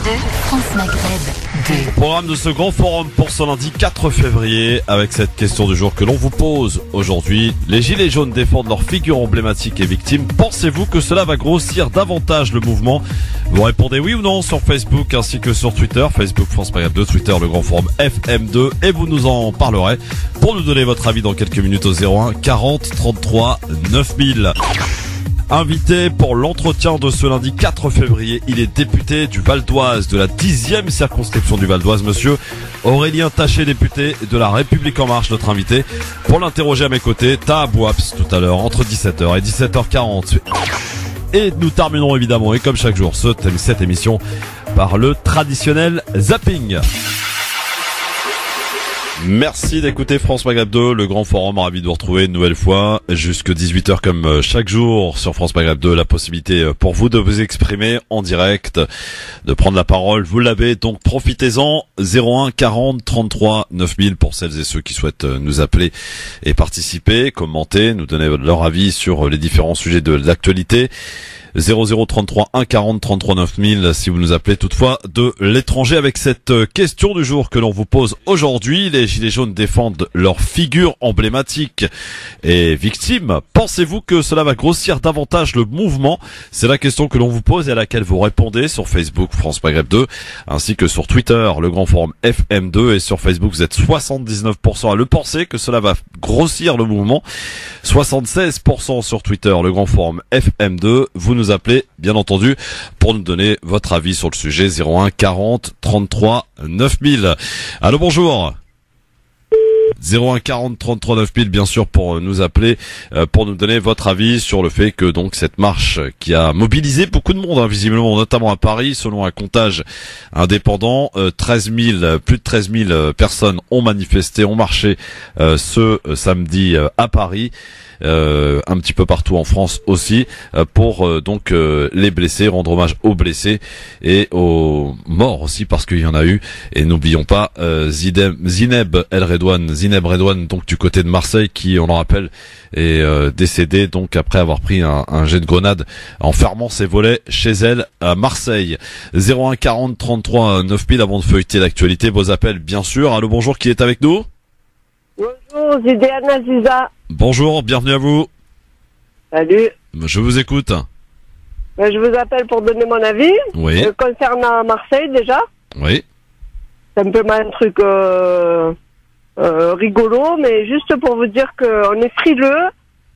France Maghreb 2. Programme de ce grand forum pour ce lundi 4 février avec cette question du jour que l'on vous pose aujourd'hui. Les gilets jaunes défendent leur figure emblématique et victime. Pensez-vous que cela va grossir davantage le mouvement? Vous répondez oui ou non sur Facebook ainsi que sur Twitter. Facebook France Maghreb 2, Twitter le grand forum FM2 et vous nous en parlerez pour nous donner votre avis dans quelques minutes au 01 40 33 9000. Invité pour l'entretien de ce lundi 4 février, il est député du Val d'Oise, de la 10e circonscription du Val d'Oise, monsieur Aurélien Taché, député de la République En Marche, notre invité. Pour l'interroger à mes côtés, Tahabouaps tout à l'heure, entre 17h et 17h40. Et nous terminerons évidemment, et comme chaque jour, cette émission par le traditionnel zapping. Merci d'écouter France Maghreb 2, le grand forum, ravi de vous retrouver une nouvelle fois, jusque 18h comme chaque jour sur France Maghreb 2, la possibilité pour vous de vous exprimer en direct, de prendre la parole, vous l'avez, donc profitez-en, 01 40 33 9000 pour celles et ceux qui souhaitent nous appeler et participer, commenter, nous donner leur avis sur les différents sujets de l'actualité. 0033 1 40 33 9000 si vous nous appelez toutefois de l'étranger avec cette question du jour que l'on vous pose aujourd'hui. Les gilets jaunes défendent leur figure emblématique et victime. Pensez-vous que cela va grossir davantage le mouvement? C'est la question que l'on vous pose et à laquelle vous répondez sur Facebook France Maghreb 2 ainsi que sur Twitter le grand forum FM2 et sur Facebook vous êtes 79% à le penser que cela va grossir le mouvement. 76% sur Twitter le grand forum FM2. Vous nous appelez, bien entendu, pour nous donner votre avis sur le sujet 01 40 33 9000. Allô, bonjour. 01 40 33 9000, bien sûr, pour nous appeler, pour nous donner votre avis sur le fait que donc cette marche qui a mobilisé beaucoup de monde, visiblement, notamment à Paris, selon un comptage indépendant, plus de 13 000 personnes ont manifesté, ont marché ce samedi à Paris. Un petit peu partout en France aussi pour donc les blessés, rendre hommage aux blessés et aux morts aussi parce qu'il y en a eu. Et n'oublions pas Zineb Redouane donc du côté de Marseille qui, on le rappelle, est décédée donc après avoir pris un jet de grenade en fermant ses volets chez elle à Marseille. 01 40 33 9000 avant de feuilleter l'actualité, vos appels bien sûr. Allô, bonjour, qui est avec nous? Bonjour, Zidane Aziza. Bonjour, bienvenue à vous. Salut. Je vous écoute. Je vous appelle pour donner mon avis. Oui. Concernant Marseille, déjà. Oui. C'est un peu un truc rigolo, mais juste pour vous dire qu'on est frileux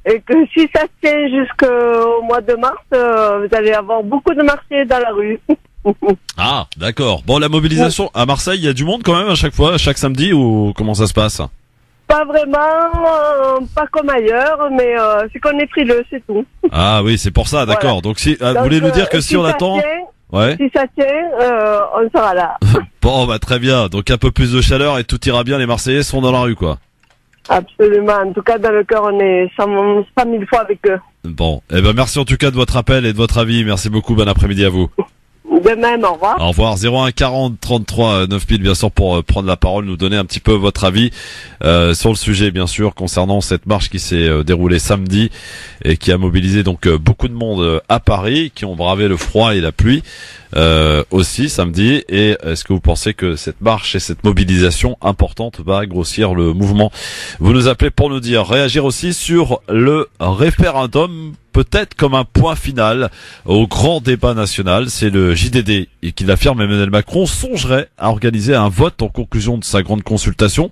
et que si ça tient jusqu'au mois de mars, vous allez avoir beaucoup de Marseillais dans la rue. Ah, d'accord. Bon, la mobilisation à Marseille, il y a du monde quand même à chaque fois, chaque samedi, ou comment ça se passe? Pas vraiment, pas comme ailleurs, mais c'est qu'on est frileux, c'est tout. Ah oui, c'est pour ça, d'accord. Voilà. Donc si vous voulez nous dire que si on attend, ouais. Si ça tient, on sera là. Bon, bah très bien. Donc un peu plus de chaleur et tout ira bien. Les Marseillais sont dans la rue, quoi. Absolument. En tout cas, dans le cœur, on est 100 000 fois avec eux. Bon, eh ben merci en tout cas de votre appel et de votre avis. Merci beaucoup. Bon après-midi à vous. De même, au revoir. Au revoir. 01 40 33 9000 bien sûr pour prendre la parole, nous donner un petit peu votre avis sur le sujet bien sûr concernant cette marche qui s'est déroulée samedi et qui a mobilisé donc beaucoup de monde à Paris, qui ont bravé le froid et la pluie aussi samedi. Et est-ce que vous pensez que cette marche et cette mobilisation importante va grossir le mouvement? Vous nous appelez pour nous dire, réagir aussi sur le référendum, peut-être comme un point final au grand débat national. C'est le JDD qui l'affirme. Emmanuel Macron songerait à organiser un vote en conclusion de sa grande consultation.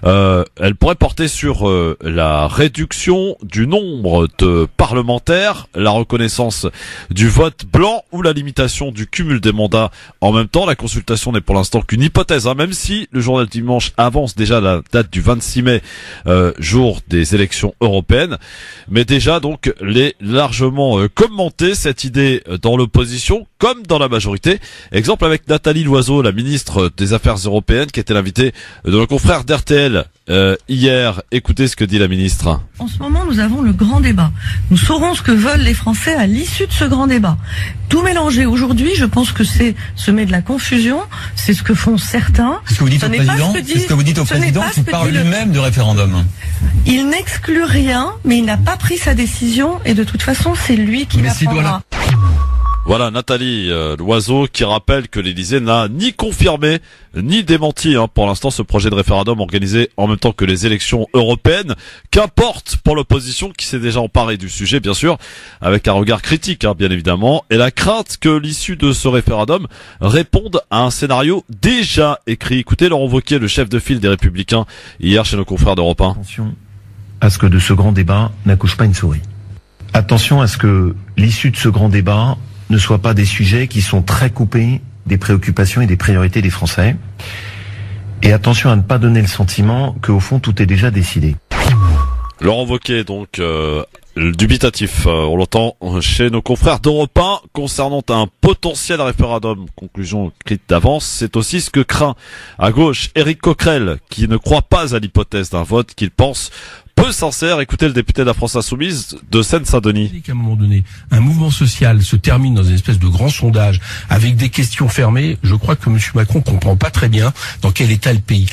Elle pourrait porter sur la réduction du nombre de parlementaires, la reconnaissance du vote blanc ou la limitation du cumul des mandats en même temps. La consultation n'est pour l'instant qu'une hypothèse, même si le journal du dimanche avance déjà la date du 26 mai, jour des élections européennes. Mais déjà donc les largement commenté cette idée dans l'opposition comme dans la majorité. Exemple avec Nathalie Loiseau, la ministre des Affaires européennes, qui était l'invitée de nos confrères d'RTL hier. Écoutez ce que dit la ministre. En ce moment, nous avons le grand débat. Nous saurons ce que veulent les Français à l'issue de ce grand débat. Tout mélanger aujourd'hui, je pense que c'est semer de la confusion. C'est ce que font certains. C'est ce que vous dites au président. C'est ce que vous dites au président qui parle lui-même de référendum. Il n'exclut rien, mais il n'a pas pris sa décision et de toute façon, c'est lui qui la prendra. Voilà, Nathalie Loiseau qui rappelle que l'Élysée n'a ni confirmé ni démenti pour l'instant ce projet de référendum organisé en même temps que les élections européennes. Qu'importe pour l'opposition qui s'est déjà emparée du sujet, bien sûr, avec un regard critique, bien évidemment, et la crainte que l'issue de ce référendum réponde à un scénario déjà écrit. Écoutez Laurent Wauquiez, le chef de file des Républicains, hier chez nos confrères d'Europe 1. Attention à ce que de ce grand débat n'accouche pas une souris. Attention à ce que l'issue de ce grand débat ne soient pas des sujets qui sont très coupés des préoccupations et des priorités des Français. Et attention à ne pas donner le sentiment qu'au fond tout est déjà décidé. Laurent Wauquiez, donc dubitatif, on l'entend chez nos confrères d'Europe 1 concernant un potentiel référendum. Conclusion écrite d'avance, c'est aussi ce que craint à gauche Éric Coquerel, qui ne croit pas à l'hypothèse d'un vote qu'il pense peu sincère. Écoutez le député de la France Insoumise de Seine-Saint-Denis. Qu'à un moment donné, un mouvement social se termine dans une espèce de grand sondage avec des questions fermées. Je crois que M. Macron comprend pas très bien dans quel état le pays.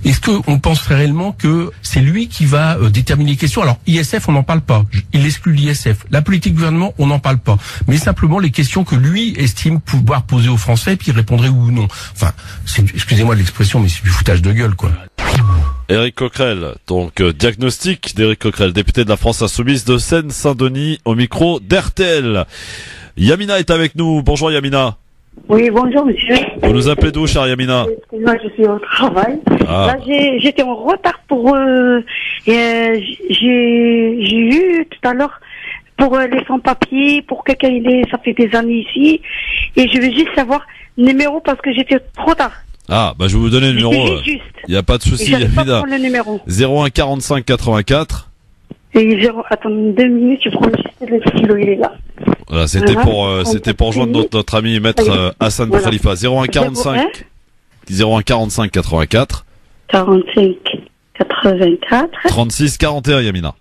Est-ce qu'on pense réellement que c'est lui qui va déterminer les questions? Alors, ISF, on n'en parle pas. Il exclut l'ISF. La politique du gouvernement, on n'en parle pas. Mais simplement les questions que lui estime pouvoir poser aux Français, puis il répondrait oui ou non. Enfin, excusez-moi de l'expression, mais c'est du foutage de gueule, quoi. Éric Coquerel, donc diagnostic d'Éric Coquerel, député de la France Insoumise de Seine-Saint-Denis, au micro d'RTL. Yamina est avec nous. Bonjour Yamina. Oui, bonjour monsieur. Vous nous appelez d'où, chère Yamina? Excusez-moi, je suis au travail. Ah. Là, j'étais en retard pour... j'ai eu tout à l'heure pour les sans-papiers, pour quelqu'un, ça fait des années ici. Et je veux juste savoir le numéro parce que j'étais trop tard. Ah, bah je vais vous donner le numéro. Il n'y a pas de souci, Yamina. Le numéro. 01 45 84. Et attends 2 minutes, je prends juste le stylo, il est là. Voilà, c'était pour joindre notre ami maître Hassan Khalifa. 01 45 84 45 84 36 41 Yamina.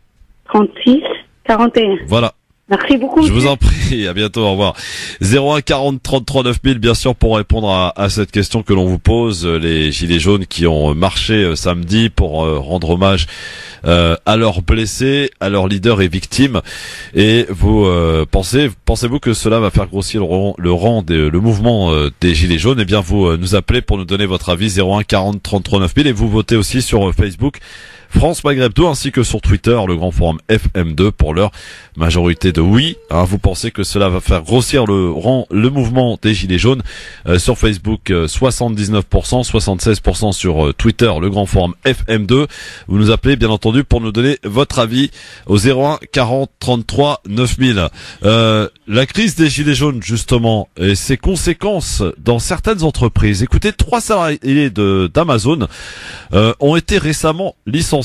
36 41. Voilà. Merci beaucoup. Je vous en prie, à bientôt, au revoir. 01 40 33 9000, bien sûr, pour répondre à cette question que l'on vous pose, les gilets jaunes qui ont marché samedi pour rendre hommage à leurs blessés, à leurs leaders et victimes. Et vous pensez-vous que cela va faire grossir le mouvement des gilets jaunes? Eh bien, vous nous appelez pour nous donner votre avis, 01 40 33 9000, et vous votez aussi sur Facebook France Maghreb 2 ainsi que sur Twitter, le grand forum FM2 pour leur majorité de oui. Vous pensez que cela va faire grossir le mouvement des Gilets jaunes sur Facebook 79%, 76% sur Twitter, le grand forum FM2. Vous nous appelez bien entendu pour nous donner votre avis au 01 40 33 9000. La crise des Gilets jaunes justement et ses conséquences dans certaines entreprises. Écoutez, 3 salariés d'Amazon ont été récemment licenciés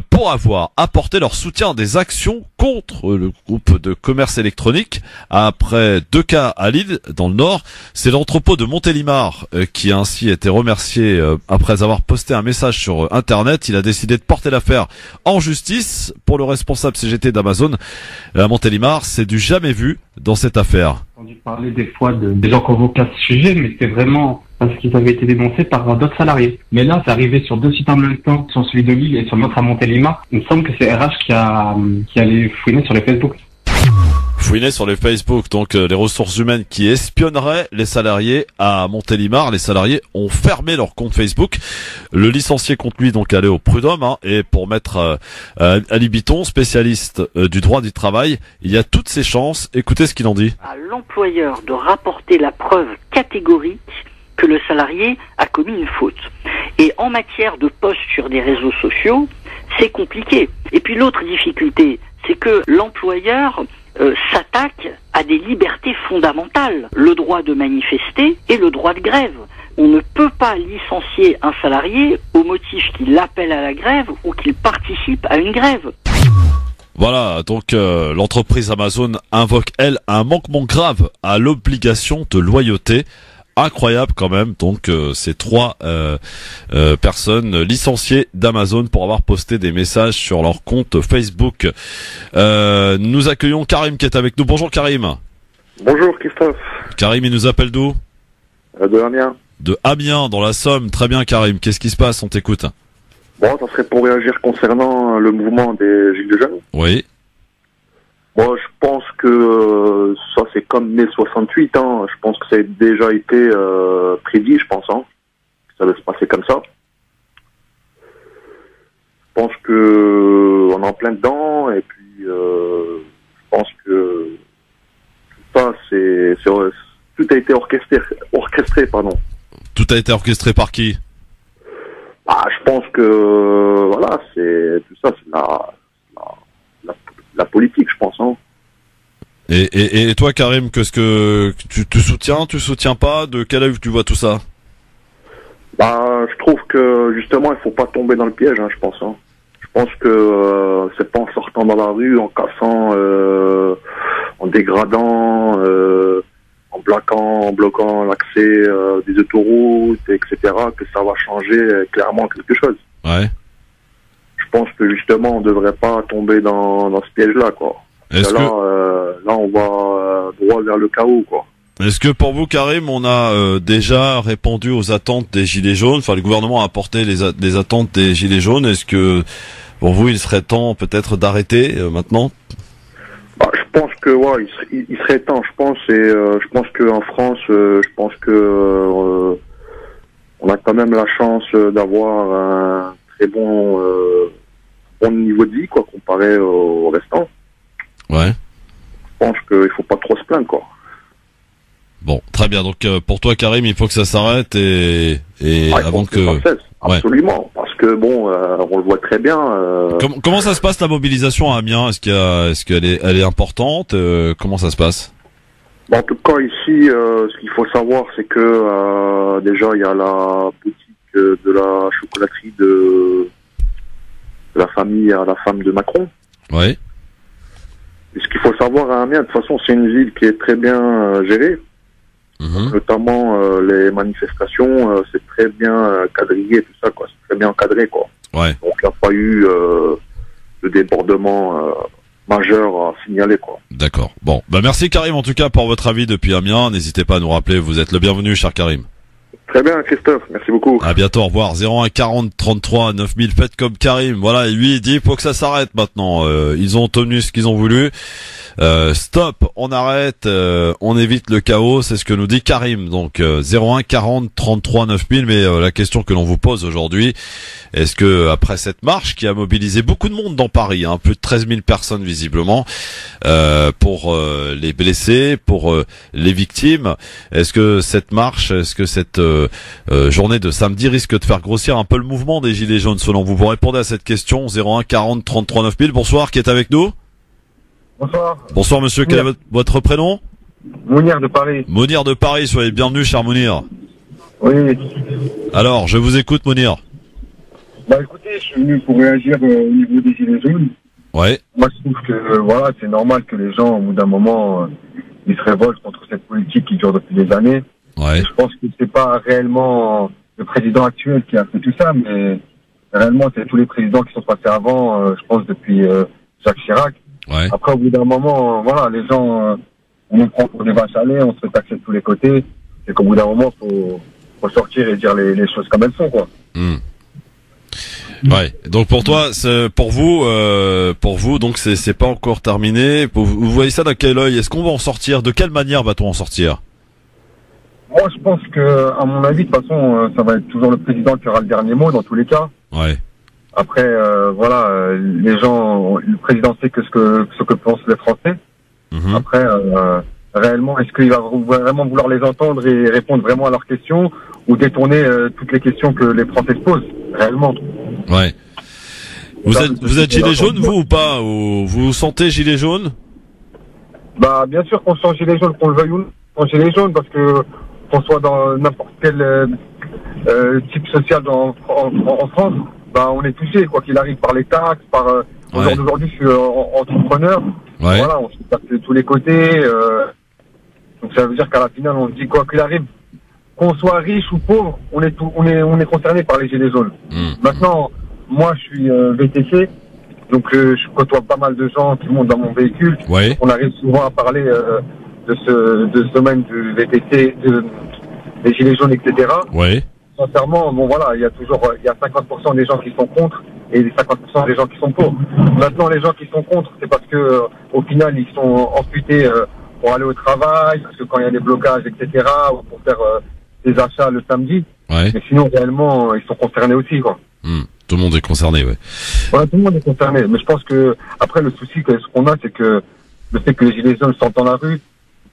pour avoir apporté leur soutien à des actions contre le groupe de commerce électronique. Après 2 cas à Lille, dans le Nord, c'est l'entrepôt de Montélimar qui a ainsi été remercié après avoir posté un message sur Internet. Il a décidé de porter l'affaire en justice. Pour le responsable CGT d'Amazon à Montélimar, c'est du jamais vu dans cette affaire. J'ai entendu parler des fois des gens convoqués à ce sujet, mais c'est vraiment parce qu'ils avaient été dénoncés par d'autres salariés. Mais là, c'est arrivé sur 2 sites en même temps, sur celui de Lille et sur l'autre à Montélimar. Il me semble que c'est RH qui allait fouiner sur les Facebook. Fouiner sur les Facebook, donc les ressources humaines qui espionneraient les salariés à Montélimar. Les salariés ont fermé leur compte Facebook. Le licencié compte lui donc aller au prud'homme. Et pour maître Ali Biton, spécialiste du droit du travail, il y a toutes ses chances. Écoutez ce qu'il en dit. À l'employeur de rapporter la preuve catégorique que le salarié a commis une faute. Et en matière de posts sur des réseaux sociaux, c'est compliqué. Et puis l'autre difficulté, c'est que l'employeur s'attaque à des libertés fondamentales, le droit de manifester et le droit de grève. On ne peut pas licencier un salarié au motif qu'il appelle à la grève ou qu'il participe à une grève. Voilà, donc l'entreprise Amazon invoque, elle, un manquement grave à l'obligation de loyauté. Incroyable quand même, donc ces 3 personnes licenciées d'Amazon pour avoir posté des messages sur leur compte Facebook. Nous accueillons Karim qui est avec nous. Bonjour Karim. Bonjour Christophe. Karim, il nous appelle d'où? De Amiens. De Amiens, dans la Somme. Très bien Karim, qu'est-ce qui se passe? On t'écoute. Bon, ça serait pour réagir concernant le mouvement des Gilets jaunes. Oui. Moi, je pense que ça c'est comme mai 68, hein. Je pense que ça a déjà été prédit, je pense, hein. Ça va se passer comme ça. Je pense que on est en plein dedans, et puis je pense que tout ça, tout a été orchestré, pardon. Tout a été orchestré par qui? Ah, je pense que voilà, tout ça, c'est la politique, je pense, hein. Et toi, Karim, qu'est-ce que tu soutiens pas? De quel œil tu vois tout ça? Bah, je trouve que justement, il faut pas tomber dans le piège, hein, je pense, hein. Je pense que c'est pas en sortant dans la rue, en cassant, en dégradant, en bloquant l'accès des autoroutes, etc., que ça va changer clairement quelque chose. Ouais. Je pense que justement, on devrait pas tomber dans ce piège-là, quoi. Là, on va droit vers le chaos, quoi. Est-ce que pour vous, Karim, on a déjà répondu aux attentes des Gilets jaunes? Enfin, le gouvernement a apporté les attentes des Gilets jaunes. Est-ce que pour vous, il serait temps peut-être d'arrêter maintenant? Bah, je pense que ouais, il serait temps. Je pense qu'en France, je pense que on a quand même la chance d'avoir un très bon niveau de vie, quoi, comparé au restant. Ouais. Je pense qu'il faut pas trop se plaindre, quoi. Bon, très bien. Donc pour toi, Karim, il faut que ça s'arrête et avant que ça cesse. Absolument, parce que bon, on le voit très bien. Comment ça se passe la mobilisation à Amiens? Est-ce qu'elle est importante? Comment ça se passe? Bon, en tout cas ici, ce qu'il faut savoir, c'est que déjà il y a la boutique de la chocolaterie de la famille à la femme de Macron. Ouais. Et ce qu'il faut savoir à Amiens, de toute façon, c'est une ville qui est très bien gérée. Donc, notamment les manifestations, c'est très bien quadrillé, tout ça, quoi. C'est très bien encadré, quoi. Ouais. Donc il n'y a pas eu de débordement majeur à signaler, quoi. D'accord. Bon, bah merci Karim en tout cas pour votre avis depuis Amiens. N'hésitez pas à nous rappeler, vous êtes le bienvenu, cher Karim. Très bien, Christophe, merci beaucoup. À bientôt, au revoir. 01 40 33 9000, faites comme Karim. Voilà, et lui il dit faut que ça s'arrête maintenant. Ils ont obtenu ce qu'ils ont voulu. Stop, on arrête, on évite le chaos, c'est ce que nous dit Karim. Donc 01 40 33 9000. Mais la question que l'on vous pose aujourd'hui, est-ce que après cette marche qui a mobilisé beaucoup de monde dans Paris, hein, plus de 13 000 personnes visiblement, pour les blessés, pour les victimes, est-ce que cette marche, est-ce que cette journée de samedi risque de faire grossir un peu le mouvement des Gilets jaunes selon vous? Vous répondez à cette question 01 40 33 9000. Bonsoir, qui est avec nous? Bonsoir. Bonsoir monsieur, quel est votre prénom? Mounir de Paris. Mounir de Paris, soyez le bienvenu cher Mounir. Oui. Alors, je vous écoute Mounir. Bah écoutez, je suis venu pour réagir au niveau des Gilets jaunes. Ouais. Moi je trouve que voilà, c'est normal que les gens au bout d'un moment ils se révoltent contre cette politique qui dure depuis des années. Ouais. Et je pense que c'est pas réellement le président actuel qui a fait tout ça, mais réellement c'est tous les présidents qui sont passés avant, je pense depuis Jacques Chirac. Ouais. Après, au bout d'un moment, voilà, les gens, on nous prend pour des vaches à lait, on se fait taxer de tous les côtés. Et qu'au bout d'un moment, faut sortir et dire les choses comme elles sont, quoi. Ouais. Donc pour toi, pour vous, donc c'est pas encore terminé. Vous voyez ça dans quel œil? Est-ce qu'on va en sortir? De quelle manière va-t-on en sortir? Moi, je pense que, à mon avis, de toute façon, ça va être toujours le président qui aura le dernier mot dans tous les cas. Ouais. Après, voilà, les gens, le président sait que ce que pensent les Français. Après, réellement, est-ce qu'il va vraiment vouloir les entendre et répondre vraiment à leurs questions ou détourner toutes les questions que les Français se posent, réellement? Ouais. Vous êtes gilet jaune, vous, ou pas? Vous vous sentez gilet jaune? Bah, bien sûr qu'on se sent gilet jaune, qu'on le veuille ou non, on est gilet jaune parce que qu'on soit dans n'importe quel type social en France, bah on est touché, quoi qu'il arrive, par les taxes, par aujourd'hui je suis entrepreneur, voilà, on se taxe de tous les côtés, donc ça veut dire qu'à la finale on se dit quoi qu'il arrive, qu'on soit riche ou pauvre, on est concerné par les gilets jaunes. Maintenant, moi je suis VTC, donc je côtoie pas mal de gens qui montent dans mon véhicule. On arrive souvent à parler de ce domaine du VTC, des gilets jaunes, etc. Sincèrement, bon voilà, il y a 50% des gens qui sont contre et 50% des gens qui sont pour. Maintenant, les gens qui sont contre, c'est parce que au final, ils sont amputés pour aller au travail, parce que quand il y a des blocages, etc., ou pour faire des achats le samedi. Ouais. Mais sinon, réellement, ils sont concernés aussi, quoi. Tout le monde est concerné, ouais. Voilà, tout le monde est concerné. Mais je pense que, après, le souci ce qu'on a, c'est que le fait que les gilets jaunes sortent dans la rue,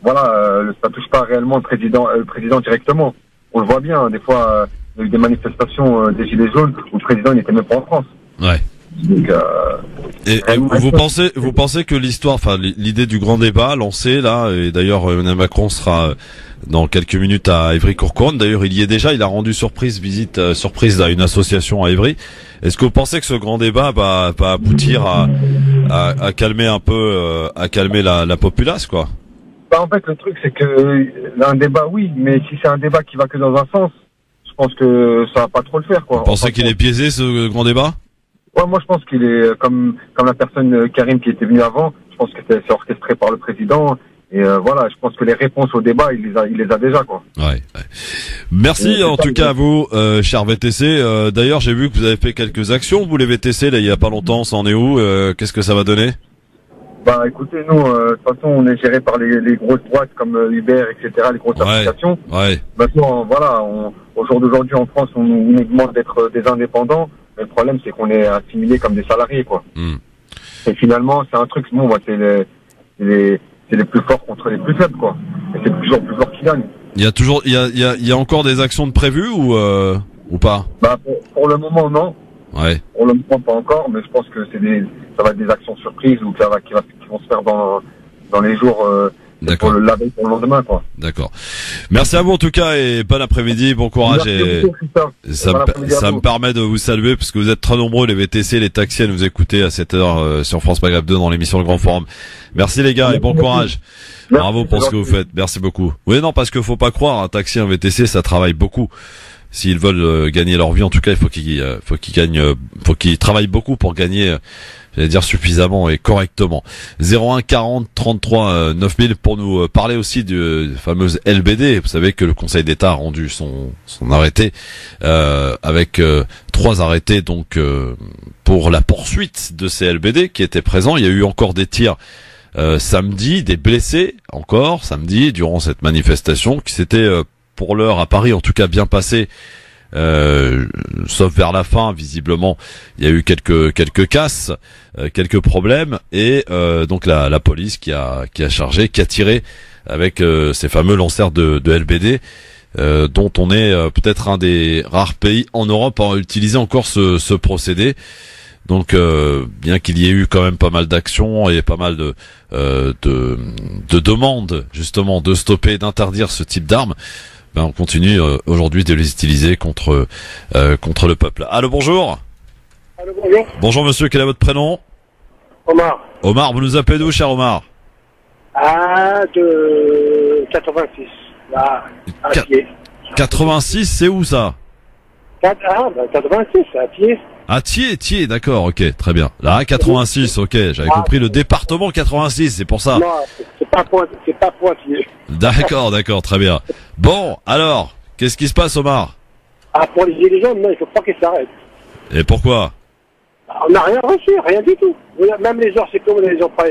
voilà, ça touche pas réellement le président directement. On le voit bien, des fois, il y a eu des manifestations des gilets jaunes où le président n'était même pas en France. Ouais. Donc, et vous pensez que l'idée du grand débat lancé là, et d'ailleurs Emmanuel Macron sera dans quelques minutes à Évry-Courcouronnes. D'ailleurs, il y est déjà. Il a rendu visite surprise à une association à Évry. Est-ce que vous pensez que ce grand débat va aboutir à calmer un peu, à calmer la populace, quoi? Bah, en fait, le truc, c'est que un débat, oui, mais si c'est un débat qui va que dans un sens, je pense que ça va pas trop le faire, quoi. Vous pensez qu'il est biaisé, ce grand débat? Ouais, moi, je pense qu'il est comme la personne Karim qui était venue avant. Je pense que c'est orchestré par le président. Et voilà, je pense que les réponses au débat, il les a déjà, quoi. Ouais. Merci en tout cas à vous, cher VTC. D'ailleurs, j'ai vu que vous avez fait quelques actions, vous les VTC, là, il y a pas longtemps. Ça en est où? Qu'est-ce que ça va donner? Bah, écoutez, nous, de toute façon, on est géré par les grosses boîtes comme Uber, etc., les grosses applications. Ouais. Maintenant, voilà, au jour d'aujourd'hui en France, on nous demande d'être des indépendants. Mais le problème, c'est qu'on est assimilés comme des salariés, quoi. Et finalement, c'est un truc, bon, bah, c'est les plus forts contre les plus faibles, quoi. Et c'est toujours plus fort qui gagne. Il y a encore des actions de prévues ou pas? Bah, pour le moment, non. Ouais. Pour le moment, pas encore, mais je pense que ça va être des actions surprises ou qui vont se faire dans les jours, d'accord. Pour le lendemain, quoi. D'accord. Merci à vous en tout cas et bon après-midi, bon courage. Ça me permet de vous saluer parce que vous êtes très nombreux, les VTC, les taxis, à nous écouter à cette heure sur France Maghreb 2 dans l'émission Le Grand Forum. Merci les gars et bon courage. Bravo pour ce que vous faites. Merci beaucoup. Oui, non, parce que faut pas croire, un taxi, un VTC, ça travaille beaucoup. S'ils veulent gagner leur vie, en tout cas, il faut qu'ils travaillent beaucoup pour gagner, j'allais dire suffisamment et correctement. 01 40 33 9000 pour nous parler aussi de fameuse LBD. Vous savez que le Conseil d'État a rendu son arrêté avec 3 arrêtés donc pour la poursuite de ces LBD qui étaient présents. Il y a eu encore des tirs samedi, des blessés encore samedi durant cette manifestation qui s'était pour l'heure à Paris en tout cas bien passé, sauf vers la fin visiblement il y a eu quelques casses, quelques problèmes et donc la police qui a tiré avec ces fameux lanceurs de LBD dont on est peut-être un des rares pays en Europe à utiliser encore ce procédé. Donc bien qu'il y ait eu quand même pas mal d'actions et pas mal de demandes justement de stopper, d'interdire ce type d'armes, ben on continue aujourd'hui de les utiliser contre le peuple. Allô, bonjour. Allô, bonjour. Bonjour monsieur, quel est votre prénom? Omar. Omar, vous nous appelez d'où, cher Omar? De 86. Là, à pied. 86, c'est où ça? 86, à pied. Ah, Thiers, d'accord, ok, très bien. Là, 86, ok, j'avais compris le département 86, c'est pour ça. Non, c'est pas Poitiers. D'accord, très bien. Bon, alors, qu'est-ce qui se passe, Omar? Ah, pour les gilets jaunes, non, il faut pas qu'ils s'arrêtent. Et pourquoi? On n'a rien reçu, rien du tout. Même les heures, c'est comme ils ont pas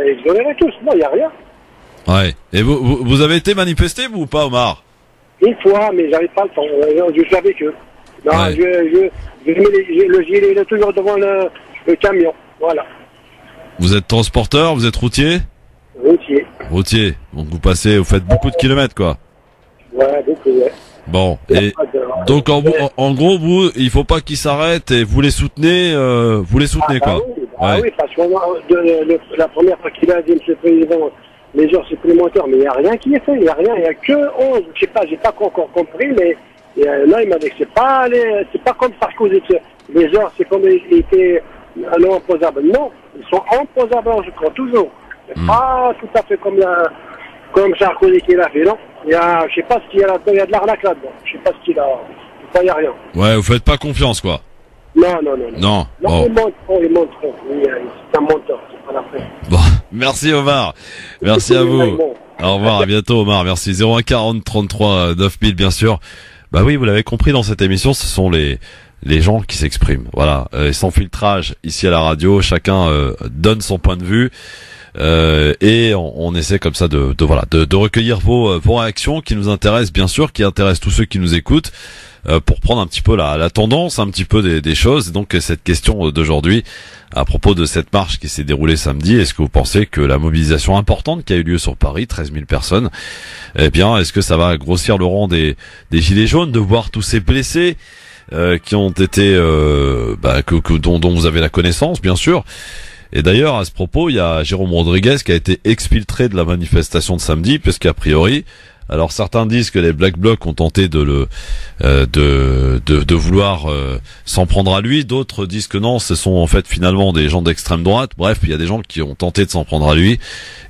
exonéré tous. Non, il n'y a rien. Ouais. Et vous avez été manifesté, vous, ou pas, Omar? Une fois, mais j'avais pas le temps. Je suis avec eux. Non, ouais. Le gilet, il est toujours devant le camion. Voilà. Vous êtes transporteur, vous êtes routier? Routier. Donc vous faites beaucoup de kilomètres, quoi. Ouais, beaucoup, ouais. Bon, et donc en gros, vous, il faut pas qu'ils s'arrêtent et vous les soutenez, quoi. Oui, parce que la première fois qu'il a dit, M. le Président, les heures supplémentaires, mais il n'y a rien qui est fait, il n'y a rien, il n'y a que 11, je sais pas, j'ai pas encore compris, mais là, il m'a dit que c'est pas comme Sarkozy, les heures, c'est comme ils étaient non imposables. Non, ils sont imposables, je crois, toujours. C'est pas tout à fait comme Sarkozy qui l'a fait, non. Je sais pas ce qu'il y a là-dedans, il y a de l'arnaque là-dedans. Je sais pas ce qu'il a, il n'y a rien. Ouais, vous faites pas confiance, quoi. Non. Non. Bon. Il montre trop. C'est un menteur, c'est pas la peine. Bon, merci Omar. Merci à vous. Au revoir, à bientôt Omar. Merci. 01 40 33 9000, bien sûr. Bah oui, vous l'avez compris, dans cette émission, ce sont les gens qui s'expriment. Voilà, sans filtrage ici à la radio, chacun donne son point de vue. et on essaie comme ça de recueillir vos réactions qui nous intéressent bien sûr, qui intéressent tous ceux qui nous écoutent, pour prendre un petit peu la tendance un petit peu des choses. Et donc cette question d'aujourd'hui à propos de cette marche qui s'est déroulée samedi, est-ce que vous pensez que la mobilisation importante qui a eu lieu sur Paris, 13 000 personnes, eh bien est-ce que ça va grossir le rang des gilets jaunes, de voir tous ces blessés qui ont été dont vous avez la connaissance bien sûr. Et d'ailleurs à ce propos, il y a Jérôme Rodriguez qui a été exfiltré de la manifestation de samedi, puisqu'a priori, alors certains disent que les Black Blocs ont tenté de vouloir s'en prendre à lui, d'autres disent que non, ce sont en fait finalement des gens d'extrême droite. Bref, il y a des gens qui ont tenté de s'en prendre à lui,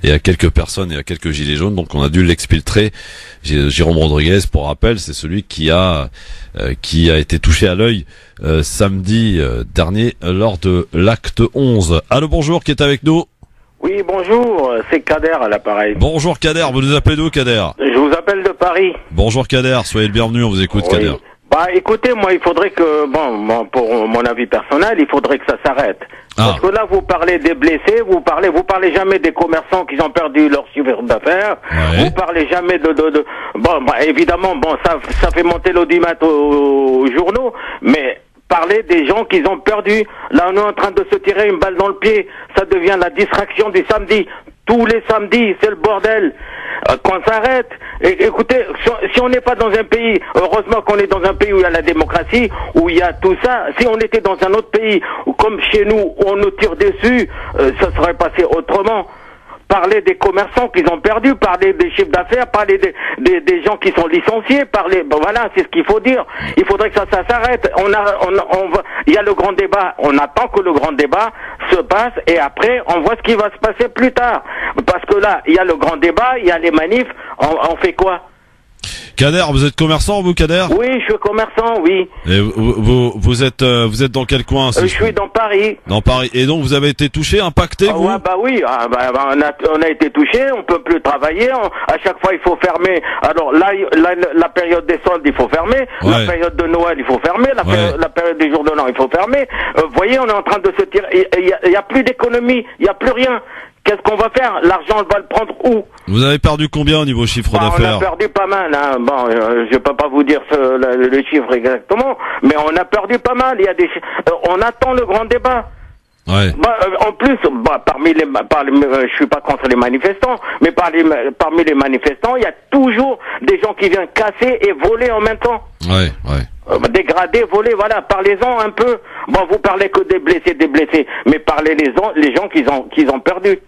et à quelques personnes et à quelques gilets jaunes, donc on a dû l'exfiltrer. Jérôme Rodriguez, pour rappel, c'est celui qui a été touché à l'œil samedi dernier lors de l'acte 11. Allô, bonjour, qui est avec nous? Oui, bonjour, c'est Kader à l'appareil. Bonjour Kader, vous nous appelez d'où Kader? Je vous appelle de Paris. Bonjour Kader, soyez le bienvenu, on vous écoute. Oui. Kader. Bah écoutez, moi il faudrait que, pour mon avis personnel, il faudrait que ça s'arrête. Parce que là vous parlez des blessés, vous parlez jamais des commerçants qui ont perdu leur chiffre d'affaires, vous parlez jamais évidemment, ça fait monter l'audimat aux journaux, mais parler des gens qui ont perdu. Là, on est en train de se tirer une balle dans le pied. Ça devient la distraction du samedi. Tous les samedis, c'est le bordel. Qu'on s'arrête. Écoutez, si on n'est pas dans un pays, heureusement qu'on est dans un pays où il y a la démocratie, où il y a tout ça. Si on était dans un autre pays, où, comme chez nous, où on nous tire dessus, ça serait passé autrement. Parler des commerçants qu'ils ont perdus, parler des chiffres d'affaires, parler des gens qui sont licenciés, voilà, c'est ce qu'il faut dire. Il faudrait que ça s'arrête. Il y a le grand débat. On attend que le grand débat se passe et après, on voit ce qui va se passer plus tard. Parce que là, il y a le grand débat, il y a les manifs. On fait quoi? Kader, vous êtes commerçant, vous, Kader? Oui, je suis commerçant, oui. Et vous êtes dans quel coin? Je suis dans Paris. Dans Paris. Et donc, vous avez été touché, impacté, vous? Ouais, oui. On a été touché, on peut plus travailler. À chaque fois, il faut fermer. Alors là, la période des soldes, il faut fermer. Ouais. La période de Noël, il faut fermer. La période des jours de l'an, il faut fermer. Vous voyez, on est en train de se tirer. Il y a plus d'économie, il y a plus rien. Qu'est-ce qu'on va faire? L'argent, on va le prendre où? Vous avez perdu combien au niveau chiffre d'affaires? On a perdu pas mal, hein. Je peux pas vous dire le chiffre exactement, mais on a perdu pas mal. Il y a on attend le grand débat. Ouais. En plus, je suis pas contre les manifestants, mais parmi les manifestants, il y a toujours des gens qui viennent casser et voler en même temps. Ouais. Dégrader, voler, voilà, parlez-en un peu. Vous parlez que des blessés, mais parlez les gens qu'ils ont perdu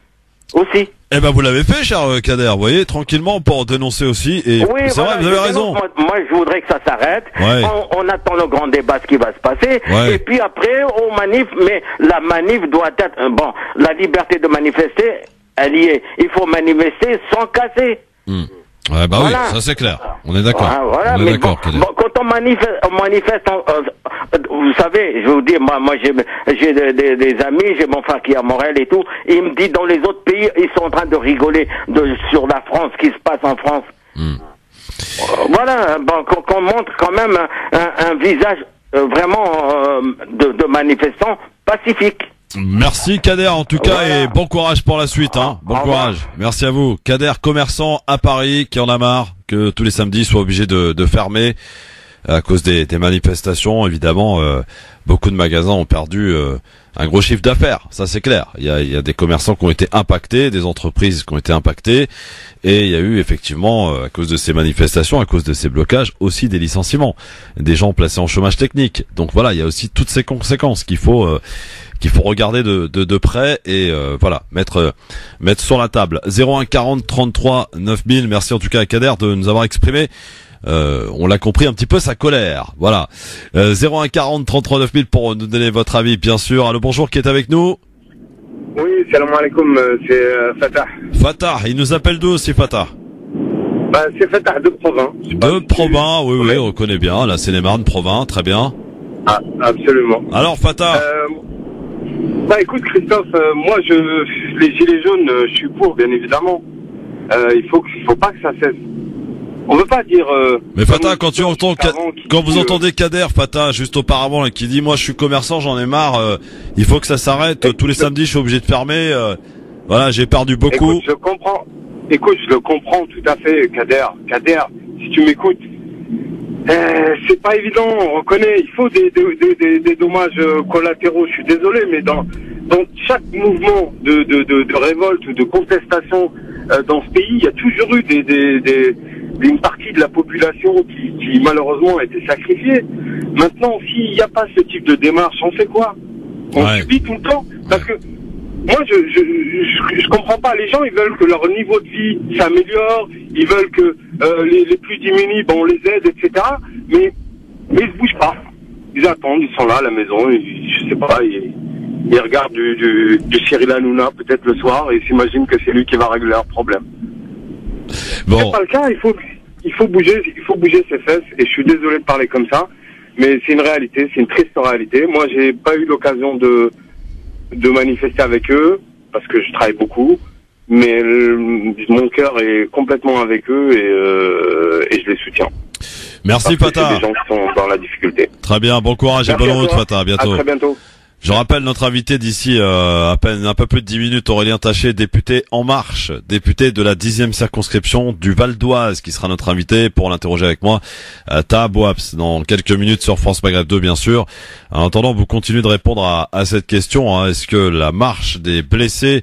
aussi. Eh ben, vous l'avez fait, cher Kader, vous voyez, tranquillement, pour dénoncer aussi, et oui, c'est vrai, vous avez raison. Moi, je voudrais que ça s'arrête. Ouais. On attend le grand débat, ce qui va se passer, et puis après, on manif, mais la manif doit être, la liberté de manifester, elle y est. Il faut manifester sans casser. Ouais, voilà. Oui, ça c'est clair. On est d'accord. Voilà, on est d'accord. Quand on manifeste, vous savez, je vous dis, moi j'ai des amis, j'ai mon frère qui est à Montréal et tout, et il me dit dans les autres pays, ils sont en train de rigoler sur la France, ce qui se passe en France. Voilà, qu'on montre quand même un visage vraiment de manifestants pacifiques. Merci Kader en tout cas, et bon courage pour la suite, hein. Bon courage. Merci à vous. Kader, commerçant à Paris, qui en a marre que tous les samedis soient obligés de fermer à cause des manifestations. Évidemment, beaucoup de magasins ont perdu un gros chiffre d'affaires, ça c'est clair. Il y a des commerçants qui ont été impactés, des entreprises qui ont été impactées, et il y a eu effectivement, à cause de ces manifestations, à cause de ces blocages, aussi des licenciements, des gens placés en chômage technique. Donc voilà, il y a aussi toutes ces conséquences qu'il faut regarder de près et voilà, mettre sur la table. 01 40 33 9000. Merci en tout cas à Kader de nous avoir exprimé, on l'a compris, un petit peu sa colère. Voilà. 01 40 33 9000 pour nous donner votre avis, bien sûr. Allô, bonjour, qui est avec nous? Oui, salam alaikum, c'est Fatah. Fatah, il nous appelle d'où aussi, Fatah? C'est Fatah de Provins. De Provins, oui, on connaît bien. La Seine-et-Marne, Provins, très bien. Ah, absolument. Alors, Fatah? Écoute, Christophe, moi, les gilets jaunes, je suis pour, bien évidemment. Il faut pas que ça cesse. On veut pas dire. Mais Fatah, quand vous entendez Kader, Fatah, juste auparavant, là, qui dit, moi, je suis commerçant, j'en ai marre, il faut que ça s'arrête. Tous les samedis, je suis obligé de fermer. Voilà, j'ai perdu beaucoup. Écoute, je le comprends tout à fait, Kader. Kader, si tu m'écoutes, c'est pas évident, on reconnaît, il faut des dommages collatéraux, je suis désolé, mais dans chaque mouvement de révolte ou de contestation dans ce pays, il y a toujours eu une partie de la population qui malheureusement a été sacrifiée. Maintenant, s'il n'y a pas ce type de démarche, on fait quoi? On subit tout le temps? Parce que moi, je comprends pas. Les gens, ils veulent que leur niveau de vie s'améliore, ils veulent que les plus démunis, on les aide, etc. Mais ils se bougent pas. Ils attendent, ils sont là à la maison, je sais pas, ils regardent du Cyril Hanouna peut-être le soir et ils s'imaginent que c'est lui qui va régler leurs problèmes. Bon. C'est pas le cas. Il faut bouger ses fesses. Et je suis désolé de parler comme ça, mais c'est une réalité, c'est une triste réalité. Moi, j'ai pas eu l'occasion de manifester avec eux parce que je travaille beaucoup, mais mon cœur est complètement avec eux et je les soutiens. Merci Fata. C'est des gens qui sont dans la difficulté. Très bien, bon courage et bonne route Fata, à bientôt. À très bientôt. Je rappelle notre invité d'ici à peine un peu plus de 10 minutes, Aurélien Taché, député En Marche, député de la 10e circonscription du Val d'Oise, qui sera notre invité pour l'interroger avec moi, Taha Bouabs, dans quelques minutes sur France Maghreb 2, bien sûr. En attendant, vous continuez de répondre à cette question, hein. Est-ce que la marche des blessés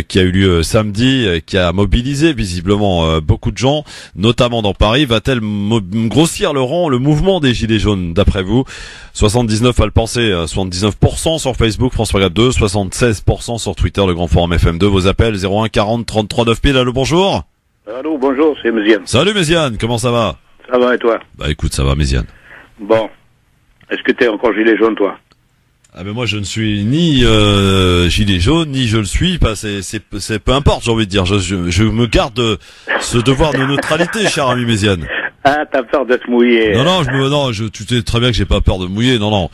qui a eu lieu samedi, qui a mobilisé visiblement beaucoup de gens, notamment dans Paris, va-t-elle grossir le mouvement des Gilets jaunes, d'après vous? 79 à le penser, 79% sur Facebook, France Maghreb 2, 76% sur Twitter, le Grand Forum FM2. Vos appels 01 40 33 9000. Allô, bonjour. Allô, bonjour, c'est Méziane. Salut Méziane, comment ça va? Ça va et toi? Bah écoute, ça va Méziane. Bon, est-ce que t'es encore gilet jaune toi? Ah ben moi je ne suis ni gilet jaune ni je le suis, pas c'est peu importe, j'ai envie de dire. Je me garde ce devoir de neutralité, cher ami Méziane. Ah, t'as peur de te mouiller. Non, tu sais très bien que j'ai pas peur de me mouiller. Non.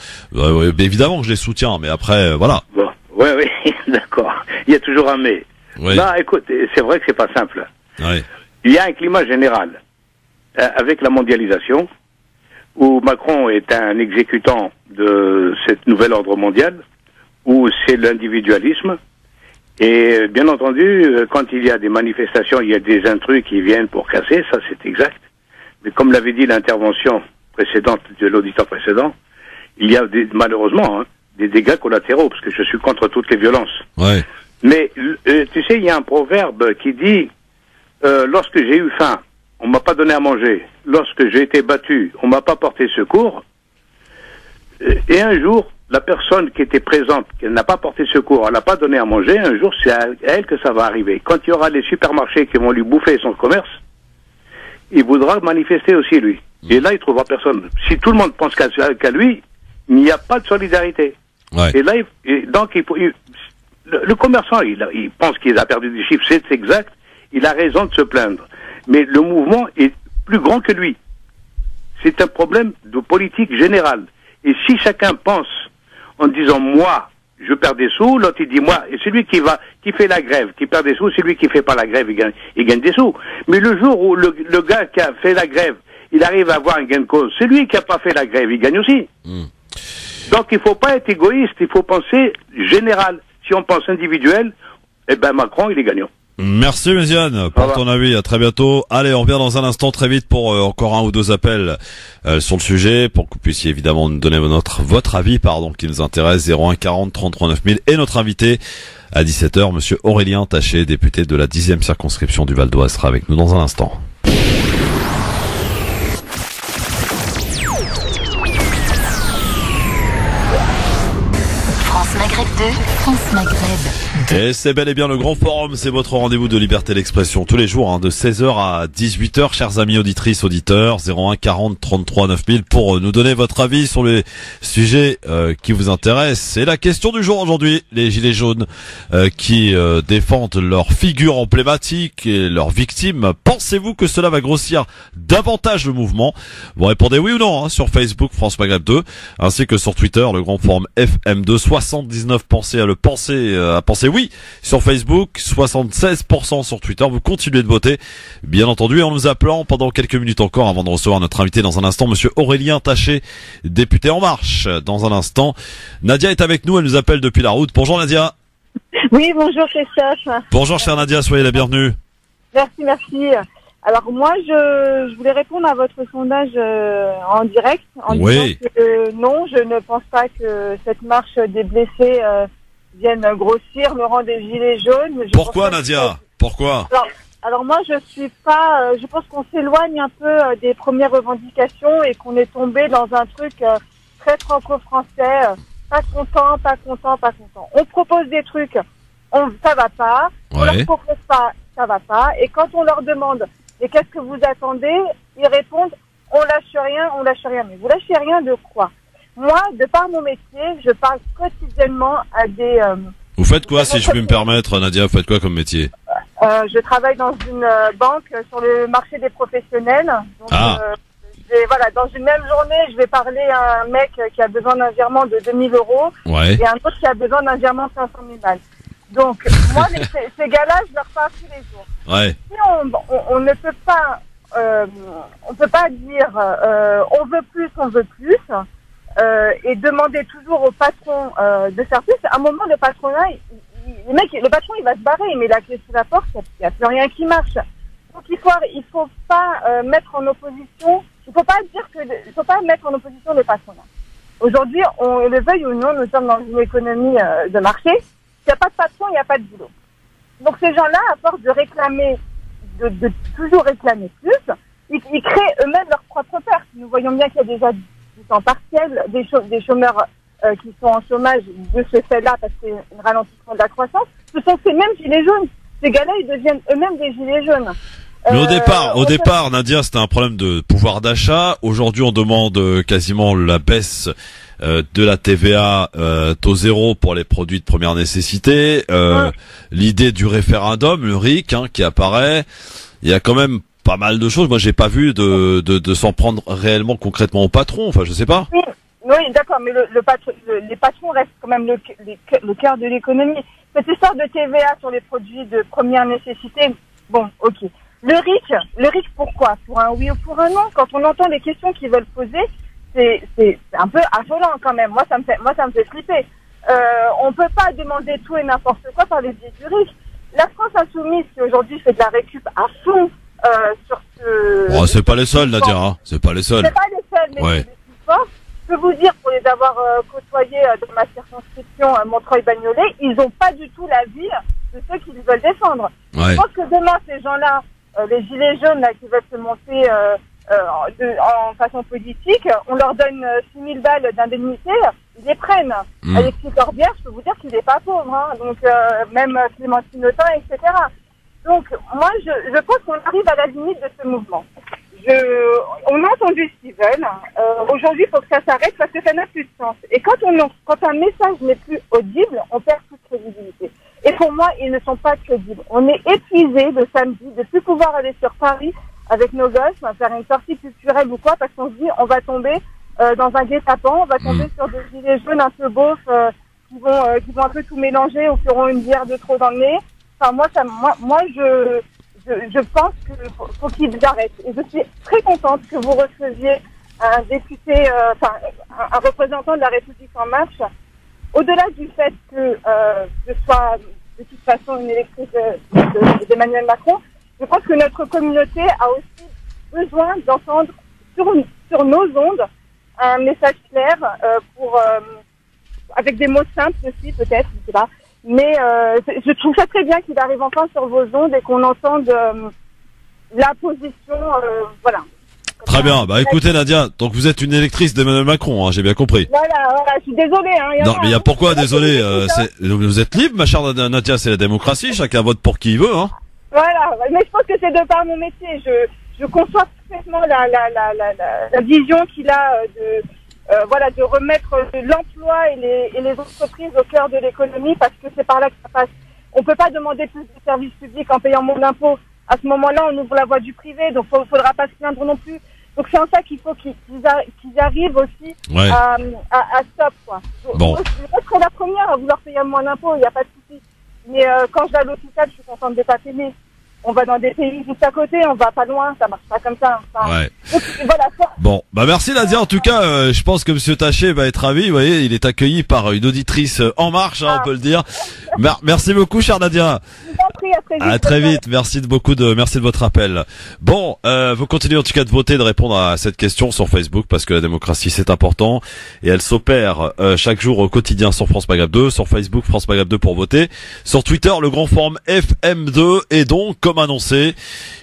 Évidemment que je les soutiens, mais après voilà. Bon, ouais, d'accord. Il y a toujours un mais. Oui. Là, écoute, c'est vrai que c'est pas simple. Oui. Il y a un climat général avec la mondialisation, où Macron est un exécutant de cet nouvel ordre mondial, où c'est l'individualisme. Et bien entendu, quand il y a des manifestations, il y a des intrus qui viennent pour casser, ça c'est exact. Mais comme l'avait dit l'intervention précédente de l'auditeur précédent, il y a malheureusement des dégâts collatéraux, parce que je suis contre toutes les violences. Ouais. Mais tu sais, il y a un proverbe qui dit lorsque j'ai eu faim, on m'a pas donné à manger. Lorsque j'ai été battu, on m'a pas porté secours. Et un jour, la personne qui était présente, qui n'a pas porté secours, elle n'a pas donné à manger, un jour, c'est à elle que ça va arriver. Quand il y aura les supermarchés qui vont lui bouffer son commerce, il voudra manifester aussi, lui. Et là, il trouvera personne. Si tout le monde pense qu'à lui, il n'y a pas de solidarité. Ouais. Et là, donc, le commerçant, il pense qu'il a perdu des chiffres, c'est exact. Il a raison de se plaindre. Mais le mouvement est plus grand que lui. C'est un problème de politique générale. Et si chacun pense en disant moi, je perds des sous, l'autre il dit moi, et celui qui fait la grève, qui perd des sous, c'est lui qui fait pas la grève, il gagne des sous. Mais le jour où le gars qui a fait la grève, il arrive à avoir un gain de cause, c'est lui qui a pas fait la grève, il gagne aussi. Donc il faut pas être égoïste, il faut penser général. Si on pense individuel, eh ben Macron il est gagnant. Merci Méziane pour ton avis, à très bientôt. Allez, on revient dans un instant très vite pour encore un ou deux appels sur le sujet, pour que vous puissiez évidemment nous donner votre avis qui nous intéresse, 01 40 33 9000. Et notre invité à 17h, monsieur Aurélien Taché, député de la 10e circonscription du Val d'Oise, sera avec nous dans un instant. France Maghreb 2, France Maghreb 2. Et c'est bel et bien le Grand Forum, c'est votre rendez-vous de liberté d'expression tous les jours, de 16h à 18h, chers amis auditrices, auditeurs, 01 40 33 9000 pour nous donner votre avis sur les sujets qui vous intéressent. C'est la question du jour aujourd'hui, les gilets jaunes qui défendent leur figure emblématique et leurs victimes. Pensez-vous que cela va grossir davantage le mouvement? Vous répondez oui ou non sur Facebook France Maghreb 2, ainsi que sur Twitter, le Grand Forum FM2, 79 à penser oui sur Facebook, 76% sur Twitter. Vous continuez de voter, bien entendu, en nous appelant pendant quelques minutes encore avant de recevoir notre invité dans un instant, monsieur Aurélien Taché, député En Marche. Dans un instant, Nadia est avec nous, elle nous appelle depuis la route. Bonjour Nadia. Oui, bonjour Christophe. Bonjour chère Nadia, soyez la bienvenue. Merci. Alors moi, je voulais répondre à votre sondage en direct en disant que non, je ne pense pas que cette marche des blessés vienne grossir le rang des gilets jaunes. Pourquoi Nadia ? Pourquoi ? Alors moi, je pense qu'on s'éloigne un peu des premières revendications et qu'on est tombé dans un truc très franco-français. Pas content. On propose des trucs, ça va pas. On leur propose pas, ça va pas. Et quand on leur demande, mais qu'est-ce que vous attendez ? Ils répondent, on lâche rien. Mais vous lâchez rien de quoi ? Moi, de par mon métier, je parle quotidiennement à des... Vous faites quoi, si je peux me permettre, Nadia ? Vous faites quoi comme métier ? Je travaille dans une banque sur le marché des professionnels. Donc, dans une même journée, je vais parler à un mec qui a besoin d'un virement de 2 000 € et un autre qui a besoin d'un virement de 500 000 balles. Donc, moi, ces gars-là, je leur parle tous les jours. Ouais. Si on ne peut pas, on peut pas dire on veut plus, et demander toujours au patron de faire plus. À un moment, le patronat, le patron, il va se barrer, il met la clé sous la porte, il n'y a plus rien qui marche. Donc, il faut pas mettre en opposition. Il faut pas mettre en opposition le patronat. Aujourd'hui, on le veuille ou non, nous sommes dans une économie de marché. S'il n'y a pas de patron, il n'y a pas de boulot. Donc ces gens-là, à force de réclamer, de toujours réclamer plus, ils créent eux-mêmes leur propre perte. Nous voyons bien qu'il y a déjà du temps partiel, des chômeurs qui sont en chômage de ce fait-là parce que c'est un ralentissement de la croissance. Ce sont ces mêmes gilets jaunes. Ces gars-là, ils deviennent eux-mêmes des gilets jaunes. Mais au départ, Nadia, c'était un problème de pouvoir d'achat. Aujourd'hui, on demande quasiment la baisse de la TVA taux zéro pour les produits de première nécessité. L'idée du référendum, le RIC, qui apparaît. Il y a quand même pas mal de choses. Moi, j'ai pas vu de s'en prendre réellement concrètement au patron. Enfin, je sais pas. Oui, d'accord, mais les patrons restent quand même le cœur de l'économie. Cette histoire de TVA sur les produits de première nécessité, bon, ok. Le RIC, pourquoi ? Pour un oui ou pour un non ? Quand on entend les questions qu'ils veulent poser, c'est un peu affolant quand même. Moi, ça me fait flipper. On peut pas demander tout et n'importe quoi par les biais du RIC. La France insoumise, qui aujourd'hui fait de la récup à fond sur ce... Oh, c'est pas les seuls, Nadia, C'est pas les seuls. C'est pas les seuls, mais c'est plus fort. Je peux vous dire, pour les avoir côtoyés dans ma circonscription Montreuil-Bagnolet, ils ont pas du tout la vie de ceux qui veulent défendre. Je pense que demain, ces gens-là, les gilets jaunes là, qui veulent se monter en façon politique, on leur donne 6 000 balles d'indemnité, ils les prennent. Alexis Corbière, je peux vous dire qu'il n'est pas pauvre, donc même Clémentine Autain, etc. Donc moi, je pense qu'on arrive à la limite de ce mouvement. On a entendu ce qu'ils veulent. Aujourd'hui, il faut que ça s'arrête parce que ça n'a plus de sens. Et quand un message n'est plus audible, on perd toute crédibilité. Et pour moi, ils ne sont pas crédibles. On est épuisés le samedi de plus pouvoir aller sur Paris avec nos gosses, faire une sortie culturelle ou quoi, parce qu'on se dit on va tomber dans un guet-apens, on va tomber sur des gilets jaunes un peu beaufs qui vont un peu tout mélanger ou qui auront une bière de trop dans le nez. Enfin moi je pense qu'il faut qu'ils arrêtent. Et je suis très contente que vous receviez un député, un représentant de la République en marche. Au-delà du fait que je sois de toute façon une électrice d'Emmanuel Macron, je pense que notre communauté a aussi besoin d'entendre sur nos ondes un message clair avec des mots simples aussi peut-être, je sais pas. Mais je trouve ça très bien qu'il arrive enfin sur vos ondes et qu'on entende la position, voilà. Très bien. Bah écoutez Nadia, donc vous êtes une électrice d'Emmanuel Macron, j'ai bien compris. Voilà, je suis désolée. Non, mais il y a pourquoi désolé vous êtes libre, ma chère Nadia, c'est la démocratie, chacun vote pour qui il veut, Voilà, mais je pense que c'est de par mon métier. Je conçois parfaitement la vision qu'il a de remettre l'emploi et les entreprises au cœur de l'économie parce que c'est par là que ça passe. On peut pas demander plus de services publics en payant moins d'impôts. À ce moment-là, on ouvre la voie du privé, donc faudra pas se plaindre non plus. Donc c'est en ça qu'il faut qu'ils arrivent aussi à stop, quoi. Bon. Je serai la première à vouloir payer moins d'impôts, il n'y a pas de souci. Mais quand je vais à l'hôpital, je suis contente de pas payer. on va dans des pays juste à côté, on va pas loin, ça marche pas comme ça. Enfin, Ouais. voilà, Bon, bah merci Nadia. En tout cas, je pense que Monsieur Taché va être ravi. Vous voyez, il est accueilli par une auditrice en marche, hein, on peut le dire. Merci beaucoup, chère Nadia. À très vite. Merci de votre appel. Bon, vous continuez en tout cas de voter, de répondre à cette question sur Facebook parce que la démocratie c'est important et elle s'opère chaque jour au quotidien sur France Maghreb 2, sur Facebook France Maghreb 2 pour voter, sur Twitter le grand forum FM2 et donc comme annoncé,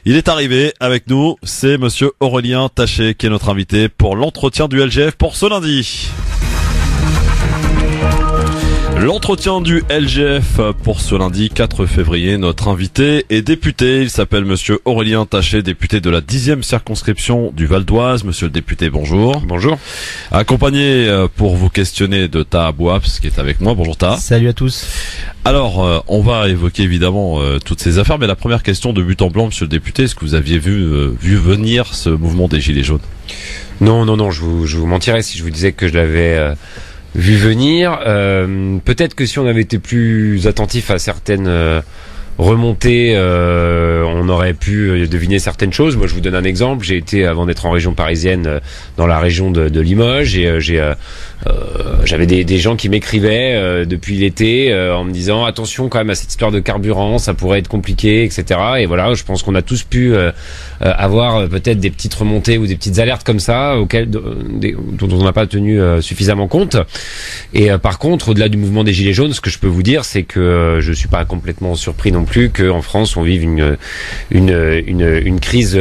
il est arrivé avec nous, c'est Monsieur Aurélien Taché qui est notre invité pour l'entretien du LGF pour ce lundi. L'entretien du LGF pour ce lundi 4 février. Notre invité est député. Il s'appelle Monsieur Aurélien Taché, député de la 10e circonscription du Val d'Oise. Monsieur le député, bonjour. Bonjour. Accompagné pour vous questionner de Taha Bouabs qui est avec moi. Bonjour Taha. Salut à tous. Alors, on va évoquer évidemment toutes ces affaires, mais la première question de but en blanc, Monsieur le député, est-ce que vous aviez vu venir ce mouvement des Gilets jaunes? Non, je vous mentirais si je vous disais que je l'avais vu venir. Peut-être que si on avait été plus attentif à certaines remontées, on aurait pu deviner certaines choses. Moi, je vous donne un exemple. J'ai été, avant d'être en région parisienne, dans la région de Limoges, et j'avais des gens qui m'écrivaient depuis l'été en me disant attention quand même à cette histoire de carburant, ça pourrait être compliqué, etc. Et voilà, je pense qu'on a tous pu avoir peut-être des petites remontées ou des petites alertes comme ça dont on n'a pas tenu suffisamment compte. Et par contre, au-delà du mouvement des Gilets jaunes, ce que je peux vous dire, c'est que je suis pas complètement surpris non plus qu'en France on vive une crise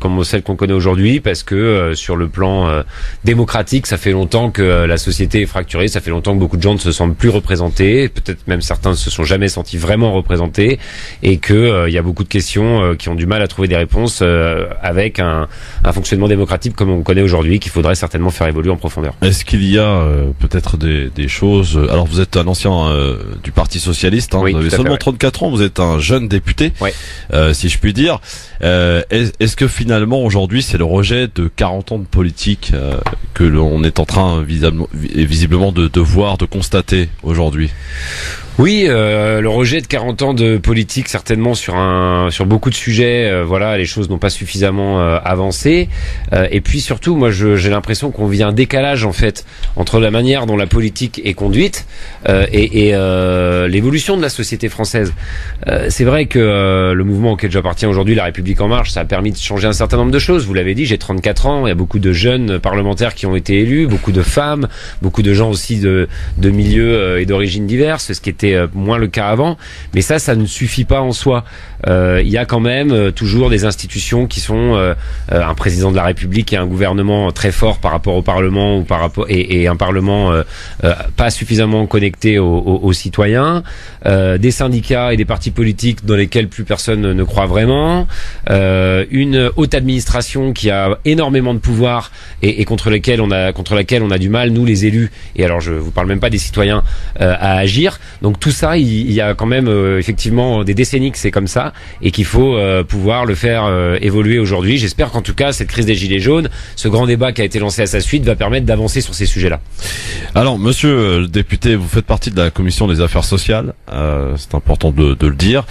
comme celle qu'on connaît aujourd'hui, parce que sur le plan démocratique, ça fait longtemps que la société est fracturée, ça fait longtemps que beaucoup de gens ne se sentent plus représentés, peut-être même certains ne se sont jamais sentis vraiment représentés, et que il y a beaucoup de questions qui ont du mal à trouver des réponses avec un fonctionnement démocratique comme on connaît aujourd'hui, qu'il faudrait certainement faire évoluer en profondeur. Est-ce qu'il y a peut-être des choses... Alors vous êtes un ancien du Parti Socialiste, hein, oui, vous avez seulement 34 ans, vous êtes un jeune député, si je puis dire. Est-ce que finalement aujourd'hui c'est le rejet de 40 ans de politique que l'on est en train visiblement de voir, de constater aujourd'hui? Oui, le rejet de 40 ans de politique, certainement sur beaucoup de sujets, voilà, les choses n'ont pas suffisamment avancé. Et puis surtout, moi, j'ai l'impression qu'on vit un décalage en fait entre la manière dont la politique est conduite et l'évolution de la société française. C'est vrai que le mouvement auquel j'appartiens aujourd'hui, La République en marche, ça a permis de changer un certain nombre de choses. Vous l'avez dit, j'ai 34 ans, il y a beaucoup de jeunes parlementaires qui ont été élus, beaucoup de femmes, beaucoup de gens aussi de milieux et d'origines diverses, ce qui était moins le cas avant, mais ça ne suffit pas en soi. Il y a quand même toujours des institutions qui sont un président de la République et un gouvernement très fort par rapport au Parlement ou et un Parlement pas suffisamment connecté aux citoyens, des syndicats et des partis politiques dans lesquels plus personne ne croit vraiment, une haute administration qui a énormément de pouvoir et contre laquelle on a du mal, nous les élus, et alors je vous parle même pas des citoyens, à agir. Donc tout ça, il y a quand même effectivement des décennies que c'est comme ça, et qu'il faut pouvoir le faire évoluer aujourd'hui. J'espère qu'en tout cas cette crise des Gilets jaunes, ce grand débat qui a été lancé à sa suite, va permettre d'avancer sur ces sujets-là. Alors monsieur le député, vous faites partie de la commission des affaires sociales, c'est important de le dire.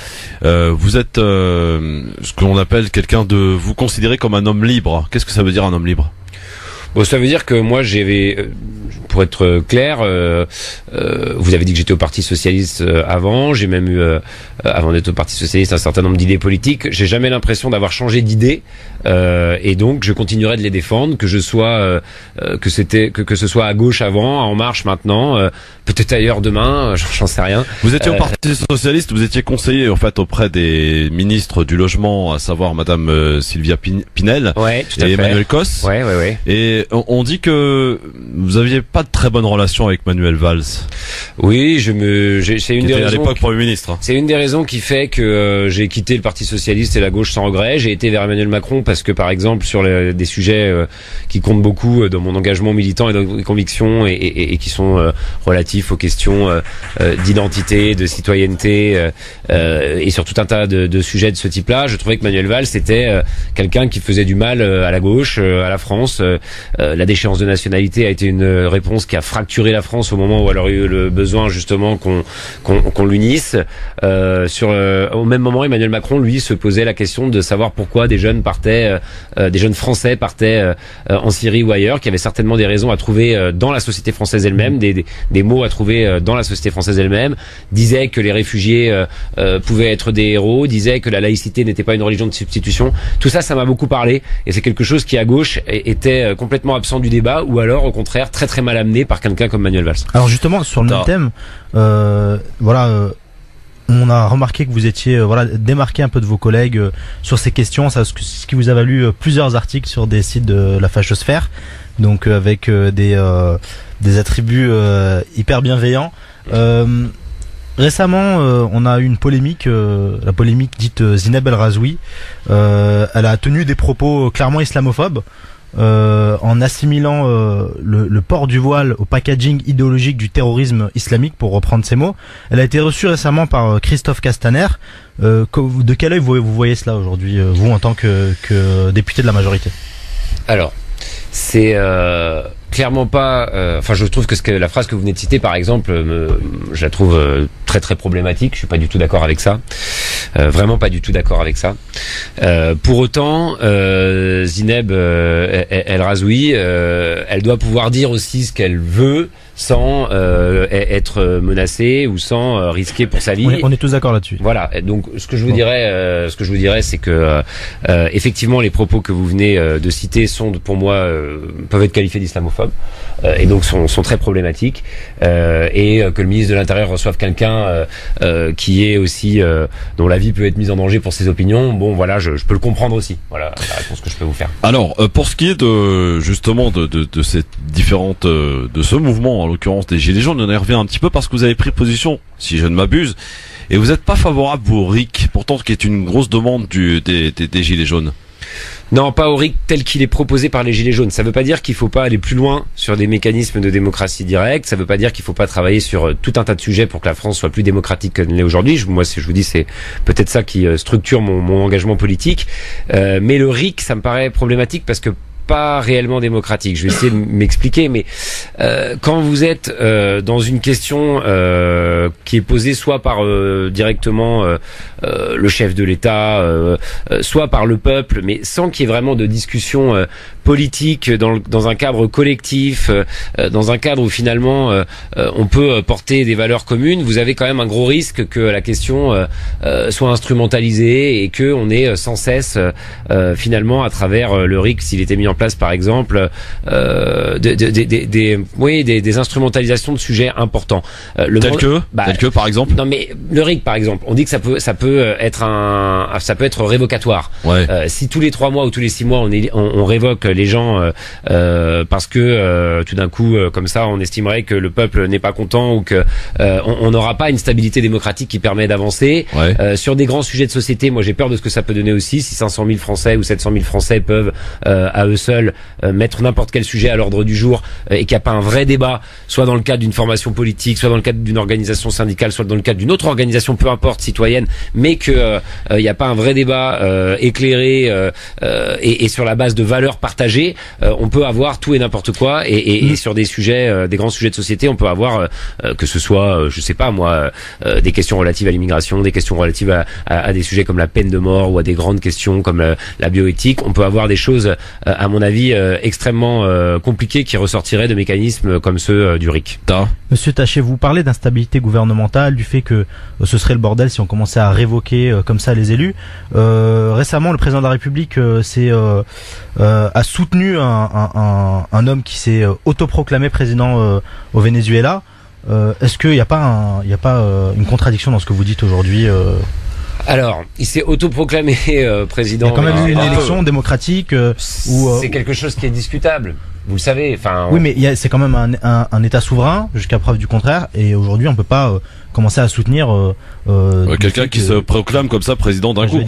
Vous êtes ce que l'on appelle vous considérez comme un homme libre. Qu'est-ce que ça veut dire un homme libre? Bon, ça veut dire que moi pour être clair, vous avez dit que j'étais au Parti Socialiste avant, j'ai même eu, avant d'être au Parti Socialiste, un certain nombre d'idées politiques. J'ai jamais l'impression d'avoir changé d'idée, et donc je continuerai de les défendre, que ce soit à gauche avant, En Marche maintenant, peut-être ailleurs demain, j'en sais rien. Vous étiez au Parti Socialiste, vous étiez conseiller en fait auprès des ministres du logement, à savoir Madame Sylvia Pinel et Emmanuel Cos. Ouais. Et on dit que vous aviez pas de très bonne relation avec Manuel Valls. Oui, c'est une des raisons. À l'époque Premier ministre. C'est une des raisons qui fait que j'ai quitté le Parti Socialiste et la gauche sans regret. J'ai été vers Emmanuel Macron parce que, par exemple, sur des sujets qui comptent beaucoup dans mon engagement militant et dans mes convictions et qui sont relatifs aux questions d'identité, de citoyenneté et sur tout un tas de sujets de ce type-là, je trouvais que Manuel Valls était quelqu'un qui faisait du mal à la gauche, à la France. la déchéance de nationalité a été une réponse qui a fracturé la France au moment où elle aurait eu le besoin justement qu'on l'unisse. Au même moment, Emmanuel Macron, lui, se posait la question de savoir pourquoi des jeunes Français partaient en Syrie ou ailleurs, qui avaient certainement des raisons à trouver dans la société française elle-même, des mots à trouver dans la société française elle-même, disait que les réfugiés pouvaient être des héros, disait que la laïcité n'était pas une religion de substitution. Tout ça, ça m'a beaucoup parlé, et c'est quelque chose qui à gauche était complètement absent du débat, ou alors au contraire très très mal amené par quelqu'un comme Manuel Valls. Alors justement sur le même thème, on a remarqué que vous étiez démarqué un peu de vos collègues sur ces questions, ce qui vous a valu plusieurs articles sur des sites de la fachosphère, donc avec des attributs hyper bienveillants. Récemment, on a eu une polémique, la polémique dite Zineb El Razoui. Elle a tenu des propos clairement islamophobes, en assimilant le port du voile au packaging idéologique du terrorisme islamique, pour reprendre ces mots. Elle a été reçue récemment par Christophe Castaner. De quel œil vous voyez cela aujourd'hui, vous en tant que député de la majorité? Alors, c'est clairement pas. Je trouve que la phrase que vous venez de citer, par exemple, je la trouve très très problématique. Je suis pas du tout d'accord avec ça. Vraiment pas du tout d'accord avec ça. Pour autant, Zineb El Razoui, elle doit pouvoir dire aussi ce qu'elle veut sans être menacée ou sans risquer pour sa vie. On est tous d'accord là-dessus. Voilà. Donc, ce que je vous dirais, c'est que effectivement, les propos que vous venez de citer sont, pour moi, peuvent être qualifiés d'islamophobes et donc sont très problématiques. Et que le ministre de l'Intérieur reçoive quelqu'un qui est aussi dont la vie peut être mise en danger pour ses opinions. Bon, voilà, je peux le comprendre aussi. Voilà la réponse que je peux vous faire. Alors, pour ce qui est de justement de ces différentes de ce mouvement, en l'occurrence des Gilets jaunes, on y revient un petit peu parce que vous avez pris position, si je ne m'abuse, et vous n'êtes pas favorable au RIC, pourtant qui est une grosse demande des Gilets jaunes. Non, pas au RIC tel qu'il est proposé par les Gilets jaunes. Ça veut pas dire qu'il faut pas aller plus loin sur des mécanismes de démocratie directe. Ça veut pas dire qu'il faut pas travailler sur tout un tas de sujets pour que la France soit plus démocratique qu'elle l'est aujourd'hui. Moi, je vous dis, c'est peut-être ça qui structure mon engagement politique. Mais le RIC, ça me paraît problématique parce que pas réellement démocratique. Je vais essayer de m'expliquer, mais quand vous êtes dans une question qui est posée soit par directement le chef de l'État, soit par le peuple, mais sans qu'il y ait vraiment de discussion politique dans un cadre collectif, dans un cadre où finalement on peut porter des valeurs communes, vous avez quand même un gros risque que la question soit instrumentalisée et que on ait sans cesse finalement à travers le RIC, s'il était mis en place par exemple, des instrumentalisations de sujets importants. Tel que par exemple. Non mais le RIC par exemple, on dit que ça peut être révocatoire. Ouais. Si tous les 3 mois ou tous les 6 mois on révoque les gens parce que tout d'un coup comme ça on estimerait que le peuple n'est pas content ou que on n'aura pas une stabilité démocratique qui permet d'avancer. Ouais. Sur des grands sujets de société, moi j'ai peur de ce que ça peut donner aussi. Si 500 000 Français ou 700 000 Français peuvent à eux seuls mettre n'importe quel sujet à l'ordre du jour et qu'il n'y a pas un vrai débat, soit dans le cadre d'une formation politique, soit dans le cadre d'une organisation syndicale, soit dans le cadre d'une autre organisation, peu importe, citoyenne, mais que il n'y a pas un vrai débat éclairé et sur la base de valeurs partagées, on peut avoir tout et n'importe quoi et sur des sujets, des grands sujets de société, on peut avoir que ce soit, je sais pas moi, des questions relatives à l'immigration, des questions relatives à des sujets comme la peine de mort ou à des grandes questions comme la bioéthique. On peut avoir des choses, à mon avis, extrêmement compliquées qui ressortiraient de mécanismes comme ceux du RIC. Monsieur Taché, vous parlez d'instabilité gouvernementale, du fait que ce serait le bordel si on commençait à révoquer comme ça les élus. Récemment, le président de la République a soutenu un homme qui s'est autoproclamé président au Venezuela. Est-ce qu'il n'y a pas une contradiction dans ce que vous dites aujourd'hui Alors, il s'est autoproclamé président. Il y a quand même eu une élection démocratique c'est quelque chose qui est discutable. Vous le savez. Oui, mais c'est quand même un État souverain jusqu'à preuve du contraire. Et aujourd'hui, on peut pas commencer à soutenir quelqu'un qui se proclame comme ça président d'un coup.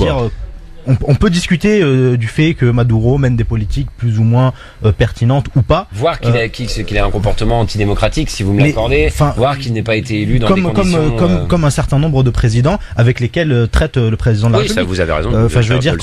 on peut discuter du fait que Maduro mène des politiques plus ou moins pertinentes ou pas. Voir qu'il a un comportement antidémocratique, si vous me l'accordez. Voir qu'il n'ait pas été élu dans des conditions... Comme un certain nombre de présidents avec lesquels traite le président de la République. Oui, ça vous avez raison. Enfin, je veux dire,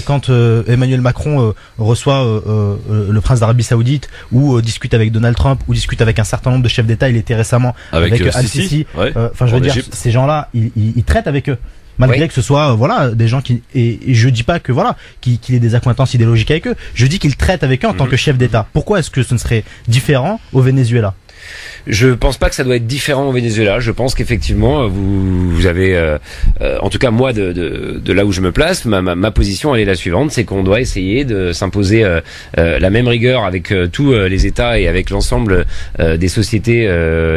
quand Emmanuel Macron reçoit le prince d'Arabie Saoudite ou discute avec Donald Trump ou discute avec un certain nombre de chefs d'État, il était récemment avec Al-Sisi. Enfin, je veux dire, ces gens-là, ils traitent avec eux. Malgré que ce soit des gens qui et je dis pas que qu'il ait des accointances idéologiques avec eux, je dis qu'il traite avec eux en tant que chef d'État. Pourquoi est-ce que ce ne serait différent au Venezuela? Je pense pas que ça doit être différent au Venezuela. Je pense qu'effectivement, vous avez, en tout cas moi, de là où je me place, ma position elle est la suivante, c'est qu'on doit essayer de s'imposer la même rigueur avec tous les États et avec l'ensemble des sociétés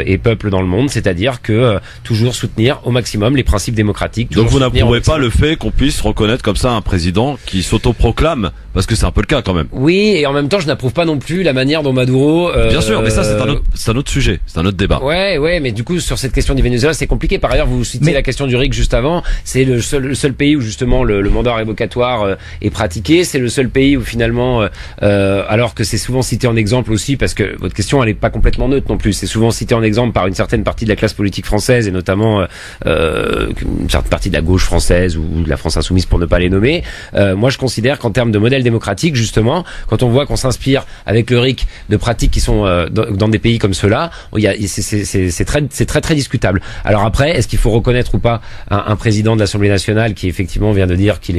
et peuples dans le monde, c'est-à-dire que toujours soutenir au maximum les principes démocratiques. Donc vous n'approuvez pas le fait qu'on puisse reconnaître comme ça un président qui s'autoproclame, parce que c'est un peu le cas quand même. Oui, et en même temps, je n'approuve pas non plus la manière dont Maduro. Bien sûr, mais ça c'est un autre sujet. C'est un autre débat. Ouais, mais du coup, sur cette question du Venezuela, c'est compliqué. Par ailleurs, vous citiez la question du RIC juste avant. C'est le seul pays où justement le mandat révocatoire est pratiqué. C'est le seul pays où finalement, alors que c'est souvent cité en exemple aussi, parce que votre question, elle est pas complètement neutre non plus. C'est souvent cité en exemple par une certaine partie de la classe politique française et notamment une certaine partie de la gauche française ou de la France insoumise pour ne pas les nommer. Moi, je considère qu'en termes de modèle démocratique, justement, quand on voit qu'on s'inspire avec le RIC de pratiques qui sont dans des pays comme ceux-là, c'est très discutable. Alors après, est-ce qu'il faut reconnaître ou pas un président de l'Assemblée nationale qui effectivement vient de dire qu'il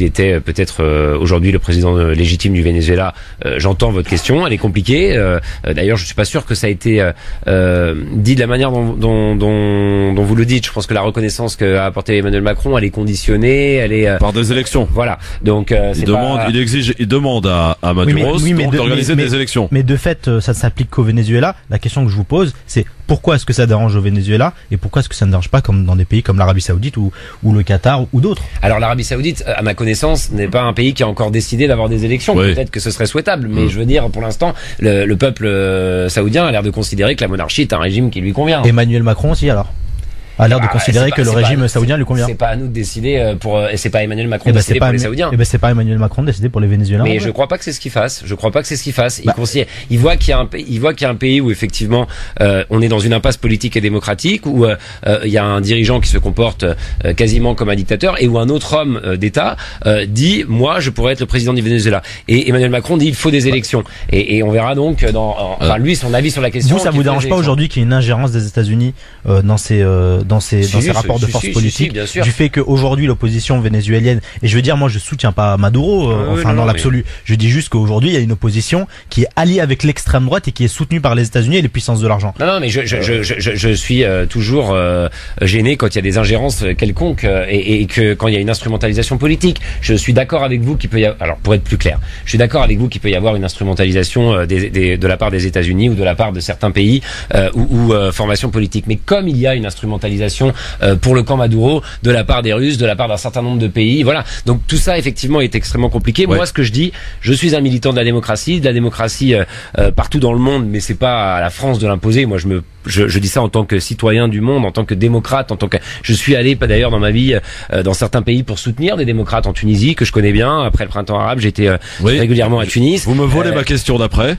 était peut-être aujourd'hui le président légitime du Venezuela? J'entends votre question, elle est compliquée. D'ailleurs, je suis pas sûr que ça a été dit de la manière dont vous le dites. Je pense que la reconnaissance qu'a apporté Emmanuel Macron, elle est conditionnée, elle est par des élections. Voilà. Donc il demande à Maduro d'organiser des élections. Mais de fait, ça ne s'applique qu'au Venezuela. La question que je vous pose, c'est pourquoi est-ce que ça dérange au Venezuela et pourquoi est-ce que ça ne dérange pas comme dans des pays comme l'Arabie Saoudite ou le Qatar ou d'autres? Alors l'Arabie Saoudite, à ma connaissance, n'est pas un pays qui a encore décidé d'avoir des élections. Oui. Peut-être que ce serait souhaitable, mais je veux dire, pour l'instant, le peuple saoudien a l'air de considérer que la monarchie est un régime qui lui convient. Emmanuel Macron aussi alors a l'air de considérer que le régime saoudien lui convient. C'est pas à nous de décider et c'est pas Emmanuel Macron de décider pour les Saoudiens. C'est pas Emmanuel Macron de décider pour les Vénézuéliens. Mais je crois pas que c'est ce qu'il fasse. Il voit qu'il y a un pays où effectivement on est dans une impasse politique et démocratique, où il y a un dirigeant qui se comporte quasiment comme un dictateur et où un autre homme d'État dit moi je pourrais être le président du Venezuela. Et Emmanuel Macron dit il faut des élections. Et on verra donc lui son avis sur la question. Vous, ça vous dérange pas aujourd'hui qu'il y ait une ingérence des États-Unis dans ces rapports de force politique, du fait qu'aujourd'hui l'opposition vénézuélienne, et je veux dire moi je soutiens pas Maduro dans l'absolu, je dis juste qu'aujourd'hui il y a une opposition qui est alliée avec l'extrême droite et qui est soutenue par les États-Unis et les puissances de l'argent. Non mais je suis toujours gêné quand il y a des ingérences quelconques et que quand il y a une instrumentalisation politique. Je suis d'accord avec vous qu'il peut y avoir, alors pour être plus clair, je suis d'accord avec vous qu'il peut y avoir une instrumentalisation de la part des États-Unis ou de la part de certains pays ou formations politiques, mais comme il y a une instrumentalisation pour le camp Maduro de la part des Russes, de la part d'un certain nombre de pays, voilà. Donc tout ça effectivement est extrêmement compliqué. Ouais. Moi, ce que je dis, je suis un militant de la démocratie partout dans le monde, mais c'est pas à la France de l'imposer. Moi, je dis ça en tant que citoyen du monde, en tant que démocrate, je suis allé d'ailleurs dans ma vie dans certains pays pour soutenir des démocrates en Tunisie que je connais bien. Après le printemps arabe, j'étais régulièrement à Tunis. Vous me volez ma question d'après.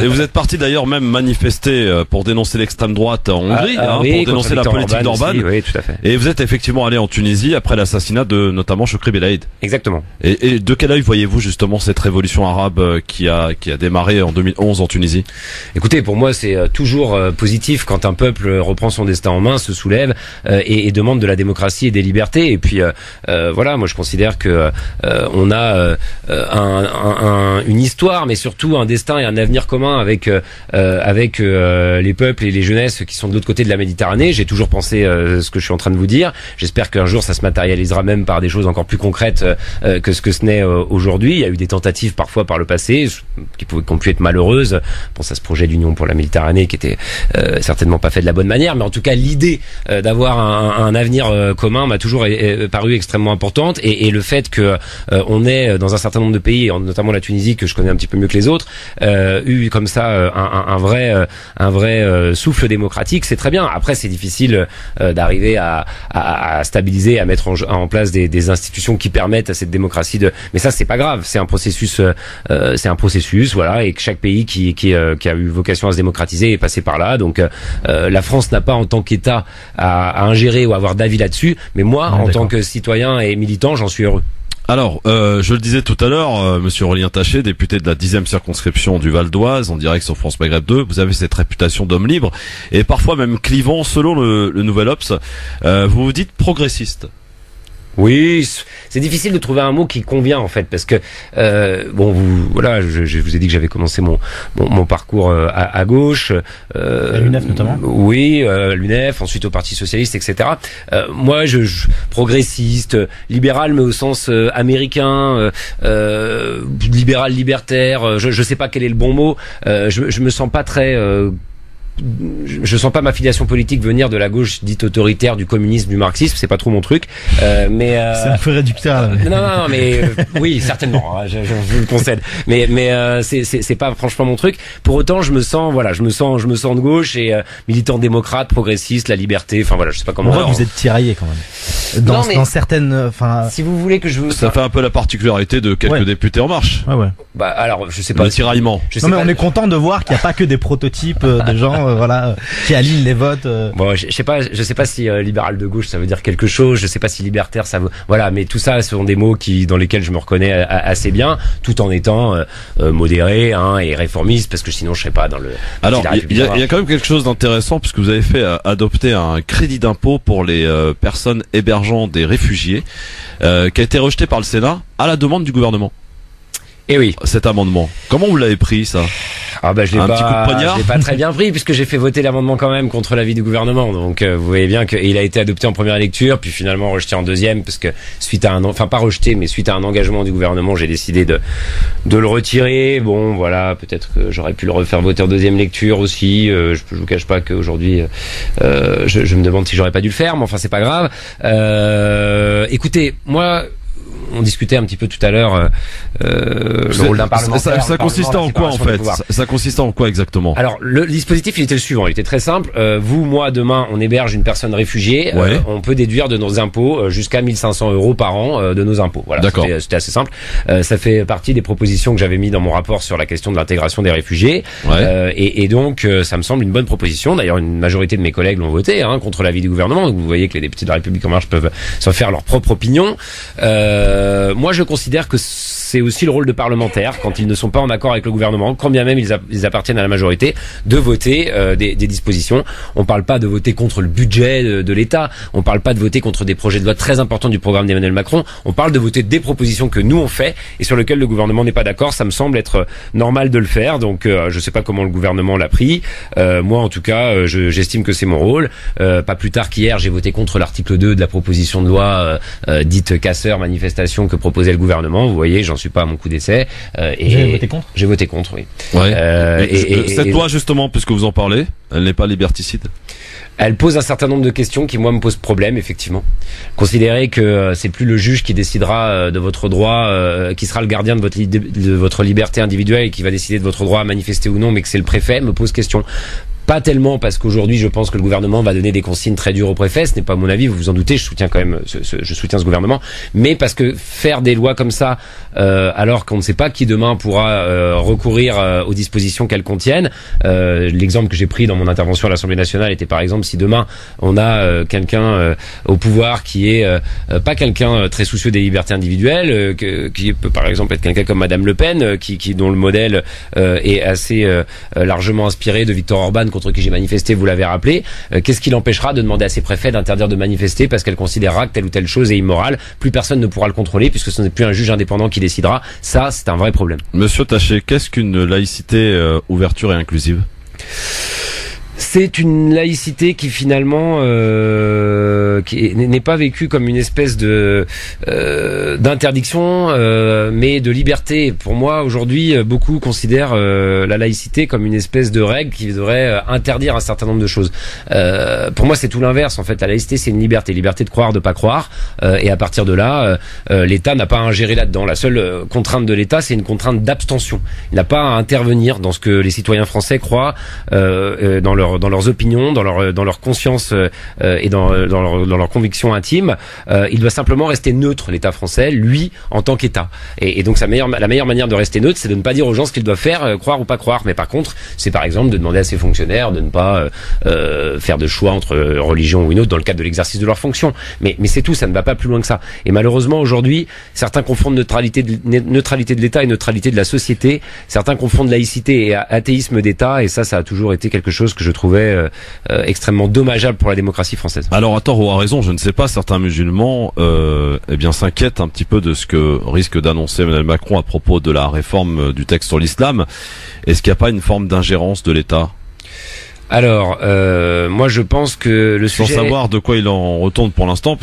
Et vous êtes parti d'ailleurs même manifester pour dénoncer l'extrême droite en Hongrie, pour dénoncer la politique d'Orban. Oui, tout à fait. Et vous êtes effectivement allé en Tunisie après l'assassinat de notamment Chokri Belaïd. Exactement. Et de quel œil voyez-vous justement cette révolution arabe qui a démarré en 2011 en Tunisie? Écoutez, pour moi c'est toujours positif quand un peuple reprend son destin en main, se soulève et demande de la démocratie et des libertés. Et puis voilà, moi je considère que on a une histoire, mais surtout un destin et un avenir commun avec les peuples et les jeunesses qui sont de l'autre côté de la Méditerranée. J'ai toujours pensé ce que je suis en train de vous dire. J'espère qu'un jour ça se matérialisera même par des choses encore plus concrètes que ce n'est aujourd'hui. Il y a eu des tentatives parfois par le passé qui ont pu être malheureuses. Bon, ça ce projet d'union pour la Méditerranée qui était été certainement pas fait de la bonne manière, mais en tout cas l'idée d'avoir un avenir commun m'a toujours paru extrêmement importante, et le fait que on est dans un certain nombre de pays, notamment la Tunisie que je connais un petit peu mieux que les autres, eu comme ça un vrai souffle démocratique, c'est très bien. Après, c'est difficile d'arriver à stabiliser, à mettre en place des institutions qui permettent à cette démocratie mais ça, c'est pas grave, c'est un processus, voilà, et que chaque pays qui a eu vocation à se démocratiser est passé par là. Donc la France n'a pas en tant qu'État à ingérer ou à avoir d'avis là-dessus, mais moi, en tant que citoyen et militant, j'en suis heureux. Alors, je le disais tout à l'heure, Monsieur Aurélien Taché, député de la 10e circonscription du Val d'Oise, en direct sur France Maghreb 2, vous avez cette réputation d'homme libre, et parfois même clivant selon le Nouvel Obs. Vous vous dites progressiste. Oui, c'est difficile de trouver un mot qui convient en fait, parce que voilà, je vous ai dit que j'avais commencé mon parcours à gauche, à l'UNEF notamment. Oui, l'UNEF, ensuite au Parti socialiste, etc. Moi, je progressiste, libéral, mais au sens américain, libéral libertaire. Je sais pas quel est le bon mot. Je me sens pas très je sens pas ma filiation politique venir de la gauche dite autoritaire, du communisme, du marxisme, c'est pas trop mon truc, mais c'est un peu réducteur. Non, mais oui, certainement, je vous le concède, mais c'est pas franchement mon truc. Pour autant, je me sens de gauche et militant démocrate, progressiste, la liberté, enfin voilà, je sais pas comment. Vous êtes tiraillé quand même. Dans certaines, enfin. Si vous voulez que je ça fait un peu la particularité de quelques députés En Marche. Ouais. Bah alors, je sais pas. Le tiraillement. On est content de voir qu'il n'y a pas que des prototypes de gens. Voilà, qui aligne les votes. Bon, je sais pas si libéral de gauche ça veut dire quelque chose. Je sais pas si libertaire ça veut. Voilà, mais tout ça, ce sont des mots dans lesquels je me reconnais assez bien, tout en étant modéré et réformiste, parce que sinon je serais pas dans le. Alors, il y a quand même quelque chose d'intéressant, puisque vous avez fait adopter un crédit d'impôt pour les personnes hébergeant des réfugiés, qui a été rejeté par le Sénat à la demande du gouvernement. Et oui. Cet amendement. Comment vous l'avez pris, ça? Je l'ai pas très bien pris, puisque j'ai fait voter l'amendement quand même contre l'avis du gouvernement. Donc, vous voyez bien qu'il a été adopté en première lecture, puis finalement rejeté en deuxième, parce que suite à pas rejeté, mais suite à un engagement du gouvernement, j'ai décidé de le retirer. Bon, voilà, peut-être que j'aurais pu le refaire voter en deuxième lecture aussi. Je vous cache pas qu'aujourd'hui, je me demande si j'aurais pas dû le faire, mais enfin, c'est pas grave. Écoutez, moi, on discutait un petit peu tout à l'heure le rôle d'un parlementaire. Ça consistait en quoi en fait? Ça consistait en quoi exactement? Alors le dispositif il était le suivant, il était très simple. Vous, moi, demain, on héberge une personne réfugiée. On peut déduire de nos impôts jusqu'à 1 500 € par an de nos impôts. Voilà, c'était assez simple. Ça fait partie des propositions que j'avais mis dans mon rapport sur la question de l'intégration des réfugiés. Et donc ça me semble une bonne proposition. D'ailleurs, une majorité de mes collègues l'ont voté contre l'avis du gouvernement. Donc vous voyez que les députés de la République En Marche peuvent se faire leur propre opinion. Moi, je considère que c'est aussi le rôle de parlementaires, quand ils ne sont pas en accord avec le gouvernement, quand bien même ils appartiennent à la majorité, de voter des dispositions. On parle pas de voter contre le budget de l'État, on parle pas de voter contre des projets de loi très importants du programme d'Emmanuel Macron, on parle de voter des propositions que nous on fait et sur lesquelles le gouvernement n'est pas d'accord. Ça me semble être normal de le faire, donc je sais pas comment le gouvernement l'a pris. Moi en tout cas, j'estime que c'est mon rôle. Pas plus tard qu'hier, j'ai voté contre l'article 2 de la proposition de loi dite casseur manifestation que proposait le gouvernement. Vous voyez, j'en suis pas à mon coup d'essai. J'ai voté contre. J'ai voté contre, oui. Cette loi, justement, puisque vous en parlez, elle n'est pas liberticide? Elle pose un certain nombre de questions qui, moi, me posent problème, effectivement. Considérer que c'est plus le juge qui décidera de votre droit, qui sera le gardien de votre liberté individuelle et qui va décider de votre droit à manifester ou non, mais que c'est le préfet, me pose question. Pas tellement parce qu'aujourd'hui je pense que le gouvernement va donner des consignes très dures au préfet, ce n'est pas mon avis, vous vous en doutez, je soutiens quand même je soutiens ce gouvernement, mais parce que faire des lois comme ça alors qu'on ne sait pas qui demain pourra recourir aux dispositions qu'elles contiennent. L'exemple que j'ai pris dans mon intervention à l'Assemblée nationale était par exemple si demain on a quelqu'un au pouvoir qui est pas quelqu'un très soucieux des libertés individuelles, qui peut par exemple être quelqu'un comme Madame Le Pen, dont le modèle est assez largement inspiré de Viktor Orban, contre qui j'ai manifesté, vous l'avez rappelé. Qu'est-ce qui l'empêchera de demander à ses préfets d'interdire de manifester parce qu'elle considérera que telle ou telle chose est immorale? Plus personne ne pourra le contrôler puisque ce n'est plus un juge indépendant qui décidera. Ça, c'est un vrai problème. Monsieur Taché, qu'est-ce qu'une laïcité, ouverture et inclusive? C'est une laïcité qui finalement n'est pas vécue comme une espèce de d'interdiction, mais de liberté. Pour moi, aujourd'hui, beaucoup considèrent la laïcité comme une espèce de règle qui devrait interdire un certain nombre de choses. Pour moi, c'est tout l'inverse. En fait, la laïcité, c'est une liberté de croire, de pas croire, et à partir de là, l'État n'a pas à ingérer là-dedans. La seule contrainte de l'État, c'est une contrainte d'abstention. Il n'a pas à intervenir dans ce que les citoyens français croient, dans leurs opinions, dans leur conscience et dans leurs convictions intimes. Il doit simplement rester neutre, l'État français, lui, en tant qu'État. Et donc la meilleure manière de rester neutre, c'est de ne pas dire aux gens ce qu'ils doivent faire, croire ou pas croire. Mais par contre, c'est par exemple de demander à ses fonctionnaires de ne pas faire de choix entre religion ou une autre dans le cadre de l'exercice de leurs fonctions. Mais c'est tout, ça ne va pas plus loin que ça. Et malheureusement, aujourd'hui, certains confondent neutralité de l'État et neutralité de la société. Certains confondent laïcité et athéisme d'État. Et ça a toujours été quelque chose que je trouvais extrêmement dommageable pour la démocratie française. Alors à tort ou à raison, je ne sais pas, certains musulmans s'inquiètent un petit peu de ce que risque d'annoncer Emmanuel Macron à propos de la réforme du texte sur l'islam. Est-ce qu'il n'y a pas une forme d'ingérence de l'État ? Alors, moi je pense que le sujet... Sans savoir de quoi il en retourne pour l'instant,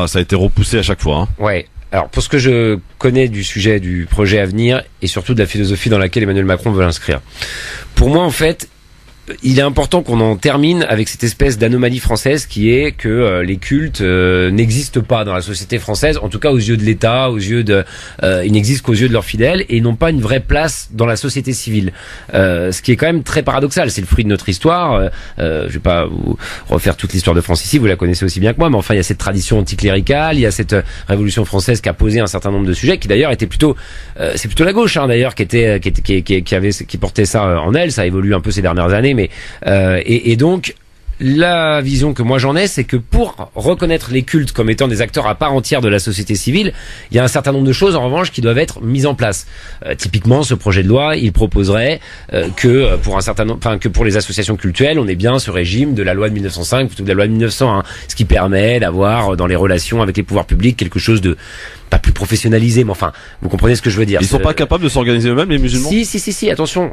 ça a été repoussé à chaque fois. Hein. Ouais. Alors, pour ce que je connais du sujet du projet à venir et surtout de la philosophie dans laquelle Emmanuel Macron veut l'inscrire, pour moi en fait, il est important qu'on en termine avec cette espèce d'anomalie française qui est que les cultes n'existent pas dans la société française, en tout cas aux yeux de l'État, ils n'existent qu'aux yeux de leurs fidèles et ils n'ont pas une vraie place dans la société civile. Ce qui est quand même très paradoxal, c'est le fruit de notre histoire. Je vais pas vous refaire toute l'histoire de France ici, vous la connaissez aussi bien que moi, mais enfin il y a cette tradition anticléricale, il y a cette révolution française qui a posé un certain nombre de sujets, qui d'ailleurs était plutôt, c'est plutôt la gauche d'ailleurs qui portait ça en elle. Ça a évolué un peu ces dernières années. Mais et donc la vision que moi j'en ai, c'est que pour reconnaître les cultes comme étant des acteurs à part entière de la société civile, il y a un certain nombre de choses en revanche qui doivent être mises en place. Typiquement, ce projet de loi, il proposerait que pour les associations cultuelles, on ait bien ce régime de la loi de 1905 plutôt que de la loi de 1901, ce qui permet d'avoir dans les relations avec les pouvoirs publics quelque chose de pas plus professionnalisé, mais enfin, vous comprenez ce que je veux dire. Ils sont pas capables de s'organiser eux-mêmes, les musulmans? Si, attention.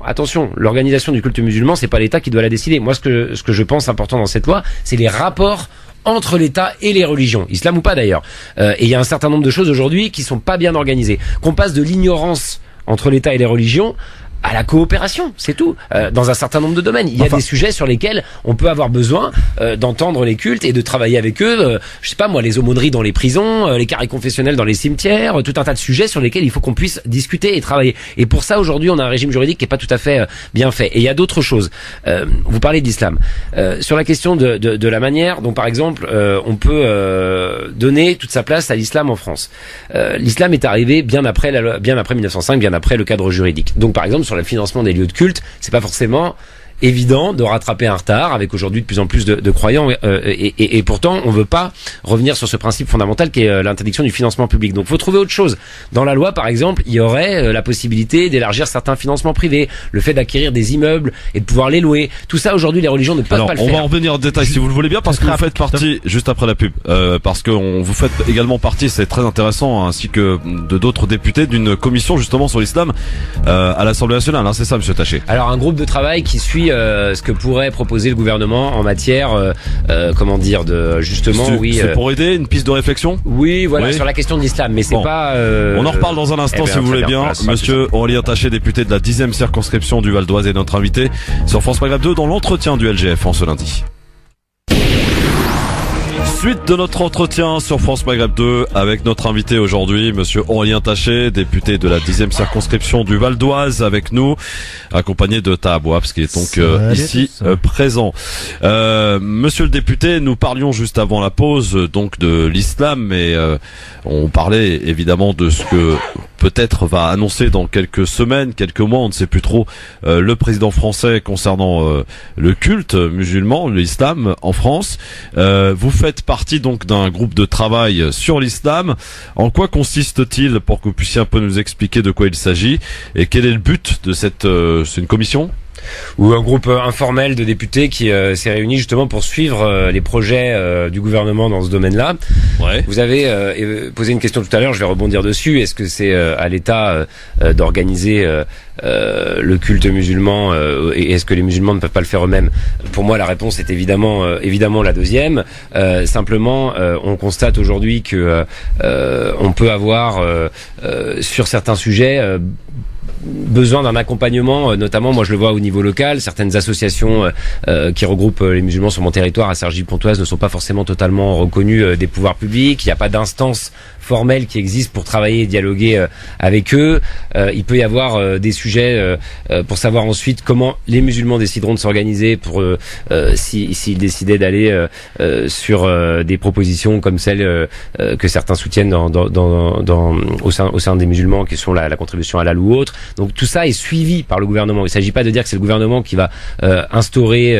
L'organisation du culte musulman, c'est pas l'État qui doit la décider. Moi, ce que je pense important dans cette loi, c'est les rapports entre l'État et les religions, islam ou pas d'ailleurs. Et il y a un certain nombre de choses aujourd'hui qui sont pas bien organisées. Qu'on passe de l'ignorance entre l'État et les religions à la coopération, c'est tout. Dans un certain nombre de domaines, il y a des sujets sur lesquels on peut avoir besoin d'entendre les cultes et de travailler avec eux. Je sais pas moi, les aumôneries dans les prisons, les carrés confessionnels dans les cimetières, tout un tas de sujets sur lesquels il faut qu'on puisse discuter et travailler. Et pour ça, aujourd'hui, on a un régime juridique qui est pas tout à fait bien fait. Et il y a d'autres choses. Vous parlez d'islam. Sur la question de la manière dont, par exemple, on peut donner toute sa place à l'islam en France. L'islam est arrivé bien après 1905, bien après le cadre juridique. Donc, par exemple, sur le financement des lieux de culte, c'est pas forcément évident de rattraper un retard avec aujourd'hui de plus en plus de croyants et pourtant on veut pas revenir sur ce principe fondamental qui est l'interdiction du financement public. Donc faut trouver autre chose. Dans la loi par exemple, il y aurait la possibilité d'élargir certains financements privés, le fait d'acquérir des immeubles et de pouvoir les louer. Tout ça aujourd'hui les religions ne peuvent pas le faire. On va en revenir en détail si vous le voulez bien parce que vous faites partie juste après la pub parce que vous faites également partie, c'est très intéressant, ainsi que de d'autres députés d'une commission justement sur l'islam à l'Assemblée nationale, hein, c'est ça monsieur Taché? Alors un groupe de travail qui suit ce que pourrait proposer le gouvernement en matière, C'est pour aider, une piste de réflexion? Oui, voilà, sur la question de l'islam, mais c'est pas... On en reparle dans un instant si vous voulez bien. Monsieur Aurélien Taché, député de la 10e circonscription du Val d'Oise, est notre invité sur France Maghreb 2 dans l'entretien du LGF en ce lundi. Suite de notre entretien sur France Maghreb 2 avec notre invité aujourd'hui, monsieur Aurélien Taché, député de la 10e circonscription du Val d'Oise, avec nous, accompagné de Taha Bouabs qui est donc ici présent. Monsieur le député, nous parlions juste avant la pause donc de l'islam, mais on parlait évidemment de ce que peut-être va annoncer dans quelques semaines, quelques mois, on ne sait plus trop, le président français concernant le culte musulman, l'islam en France. Vous faites partie donc d'un groupe de travail sur l'islam. En quoi consiste-t-il, pour que vous puissiez un peu nous expliquer de quoi il s'agit et quel est le but de c'est une commission? ou un groupe informel de députés qui s'est réuni justement pour suivre les projets du gouvernement dans ce domaine-là. Ouais. Vous avez posé une question tout à l'heure, je vais rebondir dessus. Est-ce que c'est à l'État d'organiser le culte musulman et est-ce que les musulmans ne peuvent pas le faire eux-mêmes? Pour moi, la réponse est évidemment la deuxième. Simplement, on constate aujourd'hui que on peut avoir sur certains sujets besoin d'un accompagnement, notamment moi je le vois au niveau local, certaines associations qui regroupent les musulmans sur mon territoire à Cergy-Pontoise ne sont pas forcément totalement reconnues des pouvoirs publics, il n'y a pas d'instance formelle qui existe pour travailler et dialoguer avec eux. Il peut y avoir des sujets pour savoir ensuite comment les musulmans décideront de s'organiser pour s'ils décidaient d'aller sur des propositions comme celles que certains soutiennent au sein des musulmans qui sont la contribution halal ou autre. Donc tout ça est suivi par le gouvernement. Il ne s'agit pas de dire que c'est le gouvernement qui va instaurer,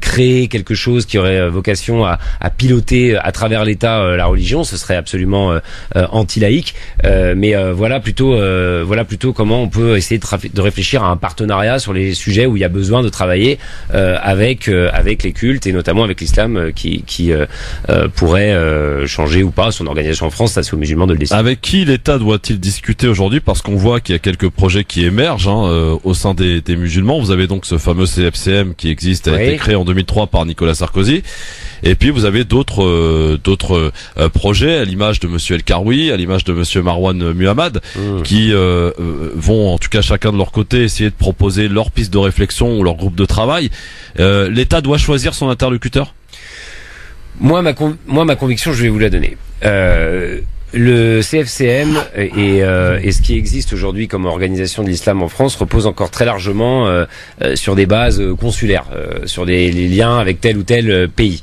créer quelque chose qui aurait vocation à piloter à travers l'État la religion. Ce serait absolument anti-laïque. Mais voilà plutôt comment on peut essayer de réfléchir à un partenariat sur les sujets où il y a besoin de travailler avec les cultes et notamment avec l'islam qui pourrait changer ou pas son organisation en France. Ça, c'est aux musulmans de le décider. Avec qui l'État doit-il discuter aujourd'hui? Parce qu'on voit qu'il y a quelques projets qui émergent au sein des musulmans. Vous avez donc ce fameux CFCM qui existe, a été créé en 2003 par Nicolas Sarkozy. Et puis vous avez d'autres projets à l'image de Monsieur El Karoui, à l'image de Monsieur Marwan Muhammad, qui vont en tout cas chacun de leur côté essayer de proposer leur piste de réflexion ou leur groupe de travail. L'État doit choisir son interlocuteur? Moi, ma conviction, je vais vous la donner. Le CFCM et ce qui existe aujourd'hui comme organisation de l'islam en France repose encore très largement sur des bases consulaires, sur les liens avec tel ou tel pays.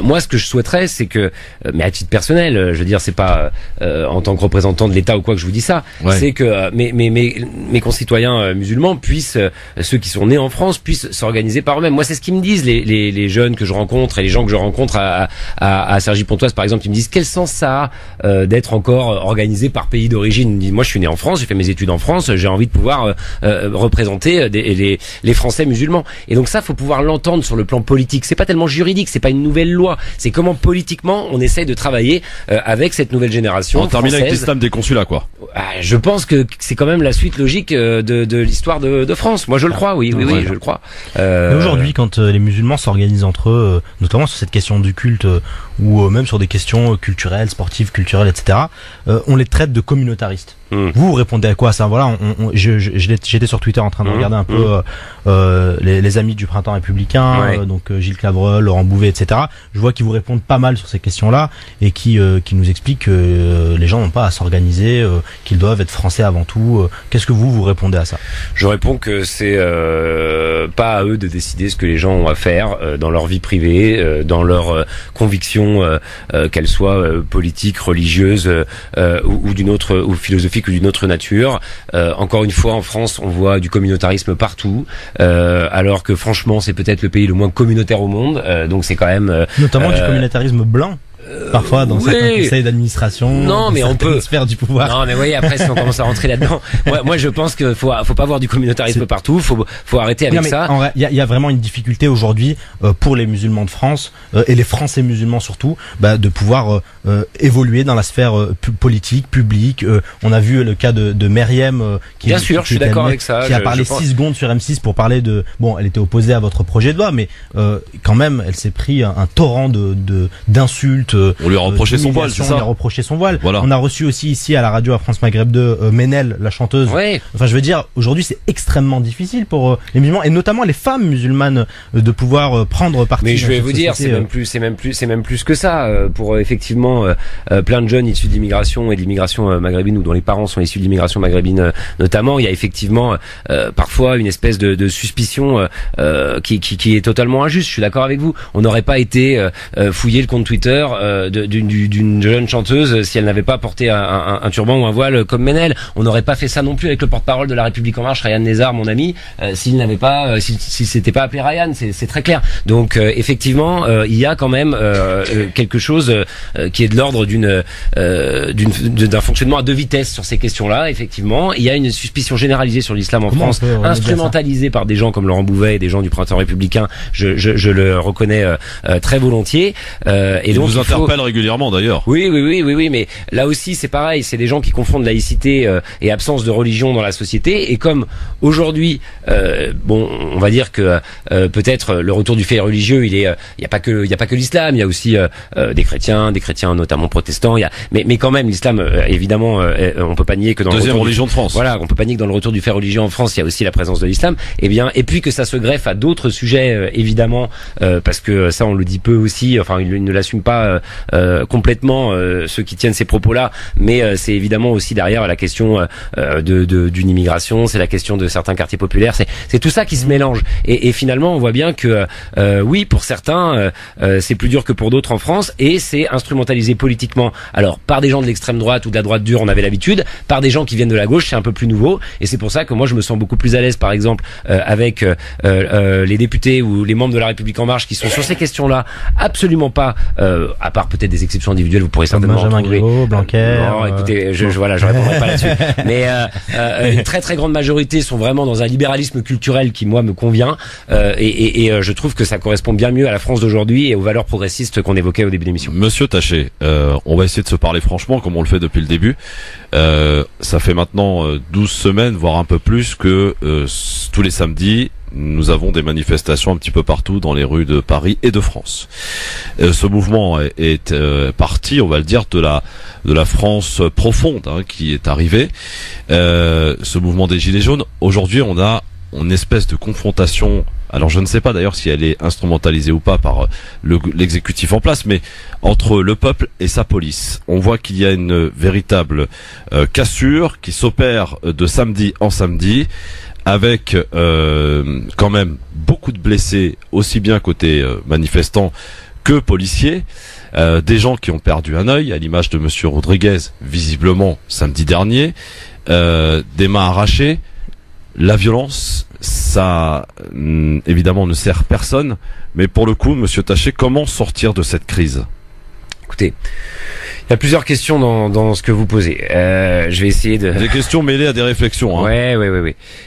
Moi, ce que je souhaiterais, c'est que, mais à titre personnel, je veux dire, c'est pas en tant que représentant de l'État ou quoi que je vous dis ça, c'est que mes concitoyens musulmans puissent, ceux qui sont nés en France, puissent s'organiser par eux-mêmes. Moi, c'est ce qu'ils me disent les jeunes que je rencontre et les gens que je rencontre à Cergy-Pontoise, par exemple, ils me disent quel sens ça a d'être encore organisé par pays d'origine. Moi, je suis né en France, j'ai fait mes études en France, j'ai envie de pouvoir représenter les Français musulmans. Et donc ça, faut pouvoir l'entendre sur le plan politique. C'est pas tellement juridique, c'est pas une nouvelle loi. C'est comment politiquement on essaye de travailler avec cette nouvelle génération. On termine avec l'islam des consulats, quoi. Je pense que c'est quand même la suite logique de l'histoire de France. Moi, je le crois. Oui, je le crois. Mais aujourd'hui, quand les musulmans s'organisent entre eux, notamment sur cette question du culte ou même sur des questions culturelles, sportives, culturelles, etc., on les traite de communautaristes. Vous répondez à quoi ça? Voilà, j'étais sur Twitter en train de regarder un peu les amis du Printemps républicain, donc Gilles Clavreul, Laurent Bouvet, etc. Je vois qu'ils vous répondent pas mal sur ces questions-là et qui nous expliquent que les gens n'ont pas à s'organiser, qu'ils doivent être français avant tout. Qu'est-ce que vous répondez à ça? Je réponds que c'est pas à eux de décider ce que les gens ont à faire dans leur vie privée, dans leurs convictions, qu'elles soient politiques, religieuses ou d'une autre ou philosophique ou d'une autre nature. Encore une fois, en France, on voit du communautarisme partout, alors que franchement, c'est peut-être le pays le moins communautaire au monde. Donc c'est quand même notamment du communautarisme blanc. Parfois dans certains conseils d'administration, non mais on peut sphères du pouvoir. Non mais oui, après si on commence à rentrer là-dedans, moi je pense que faut pas avoir du communautarisme partout, faut arrêter avec ça. Il y a vraiment une difficulté aujourd'hui pour les musulmans de France et les Français musulmans surtout, de pouvoir évoluer dans la sphère politique, publique. On a vu le cas de Meriem qui bien sûr, je suis d'accord avec ça, qui a parlé 6 secondes sur M6 pour parler de elle était opposée à votre projet de loi, mais quand même elle s'est pris un torrent d'insultes. On lui a reproché son voile, c'est ça? On lui a reproché son voile. Voilà. On a reçu aussi ici à la radio à France Maghreb 2 Ménel, la chanteuse. Enfin, je veux dire, aujourd'hui, c'est extrêmement difficile pour les musulmans et notamment les femmes musulmanes de pouvoir prendre parti. Mais je vais vous dire, c'est même plus que ça. Pour effectivement plein de jeunes issus de l'immigration et de l'immigration maghrébine ou dont les parents sont issus de l'immigration maghrébine notamment, il y a effectivement parfois une espèce de suspicion qui est totalement injuste. Je suis d'accord avec vous. On n'aurait pas été fouiller le compte Twitter d'une jeune chanteuse si elle n'avait pas porté un turban ou un voile comme Ménel. On n'aurait pas fait ça non plus avec le porte-parole de La République En Marche, Ryan Lézard, mon ami, s'il n'avait pas, si s'était pas appelé Ryan, c'est très clair. Donc effectivement, il y a quand même quelque chose qui est de l'ordre d'un fonctionnement à deux vitesses sur ces questions-là. Effectivement, il y a une suspicion généralisée sur l'islam en France, instrumentalisée par des gens comme Laurent Bouvet et des gens du Printemps républicain. Je le reconnais très volontiers. Et donc, vous interpelle régulièrement d'ailleurs. Oui, mais là aussi c'est pareil, c'est des gens qui confondent laïcité et absence de religion dans la société. Et comme aujourd'hui, on va dire que peut-être le retour du fait religieux, il y a pas que l'islam, il y a aussi des chrétiens notamment protestants. Mais quand même l'islam, évidemment, on peut pas nier que dans deuxième le religion de France. Voilà, on peut pas nier que dans le retour du fait religieux en France, il y a aussi la présence de l'islam. Et puis que ça se greffe à d'autres sujets, évidemment, parce que ça on le dit peu aussi. Enfin, il ne l'assume pas complètement ceux qui tiennent ces propos-là. Mais c'est évidemment aussi derrière la question d'une immigration, c'est la question de certains quartiers populaires. C'est tout ça qui se mélange. Et finalement, on voit bien que oui, pour certains, c'est plus dur que pour d'autres en France, et c'est instrumentalisé politiquement. Alors par des gens de l'extrême droite ou de la droite dure, on avait l'habitude. Par des gens qui viennent de la gauche, c'est un peu plus nouveau. Et c'est pour ça que moi, je me sens beaucoup plus à l'aise, par exemple, avec les députés ou les membres de La République En Marche qui sont sur ces questions-là absolument pas, à part peut-être des exceptions individuelles, vous pourrez certainement Benjamin Griveaux, Blanquer. Non, écoutez, je répondrai pas là-dessus. Mais une très très grande majorité sont vraiment dans un libéralisme culturel qui moi me convient, et je trouve que ça correspond bien mieux à la France d'aujourd'hui et aux valeurs progressistes qu'on évoquait au début de l'émission. Monsieur Taché, on va essayer de se parler franchement comme on le fait depuis le début. Ça fait maintenant 12 semaines, voire un peu plus, que tous les samedis nous avons des manifestations un petit peu partout dans les rues de Paris et de France. Ce mouvement est parti, on va le dire, de la France profonde, qui est arrivé. Ce mouvement des Gilets jaunes, aujourd'hui on a une espèce de confrontation. Alors je ne sais pas d'ailleurs si elle est instrumentalisée ou pas par l'exécutif en place, mais entre le peuple et sa police. On voit qu'il y a une véritable cassure qui s'opère de samedi en samedi, avec quand même beaucoup de blessés, aussi bien côté manifestants que policiers, des gens qui ont perdu un œil, à l'image de monsieur Rodriguez, visiblement samedi dernier, des mains arrachées. La violence, ça évidemment ne sert personne, mais pour le coup, monsieur Taché, comment sortir de cette crise ? Écoutez, il y a plusieurs questions dans ce que vous posez. Je vais essayer de... Des questions mêlées à des réflexions. Ouais.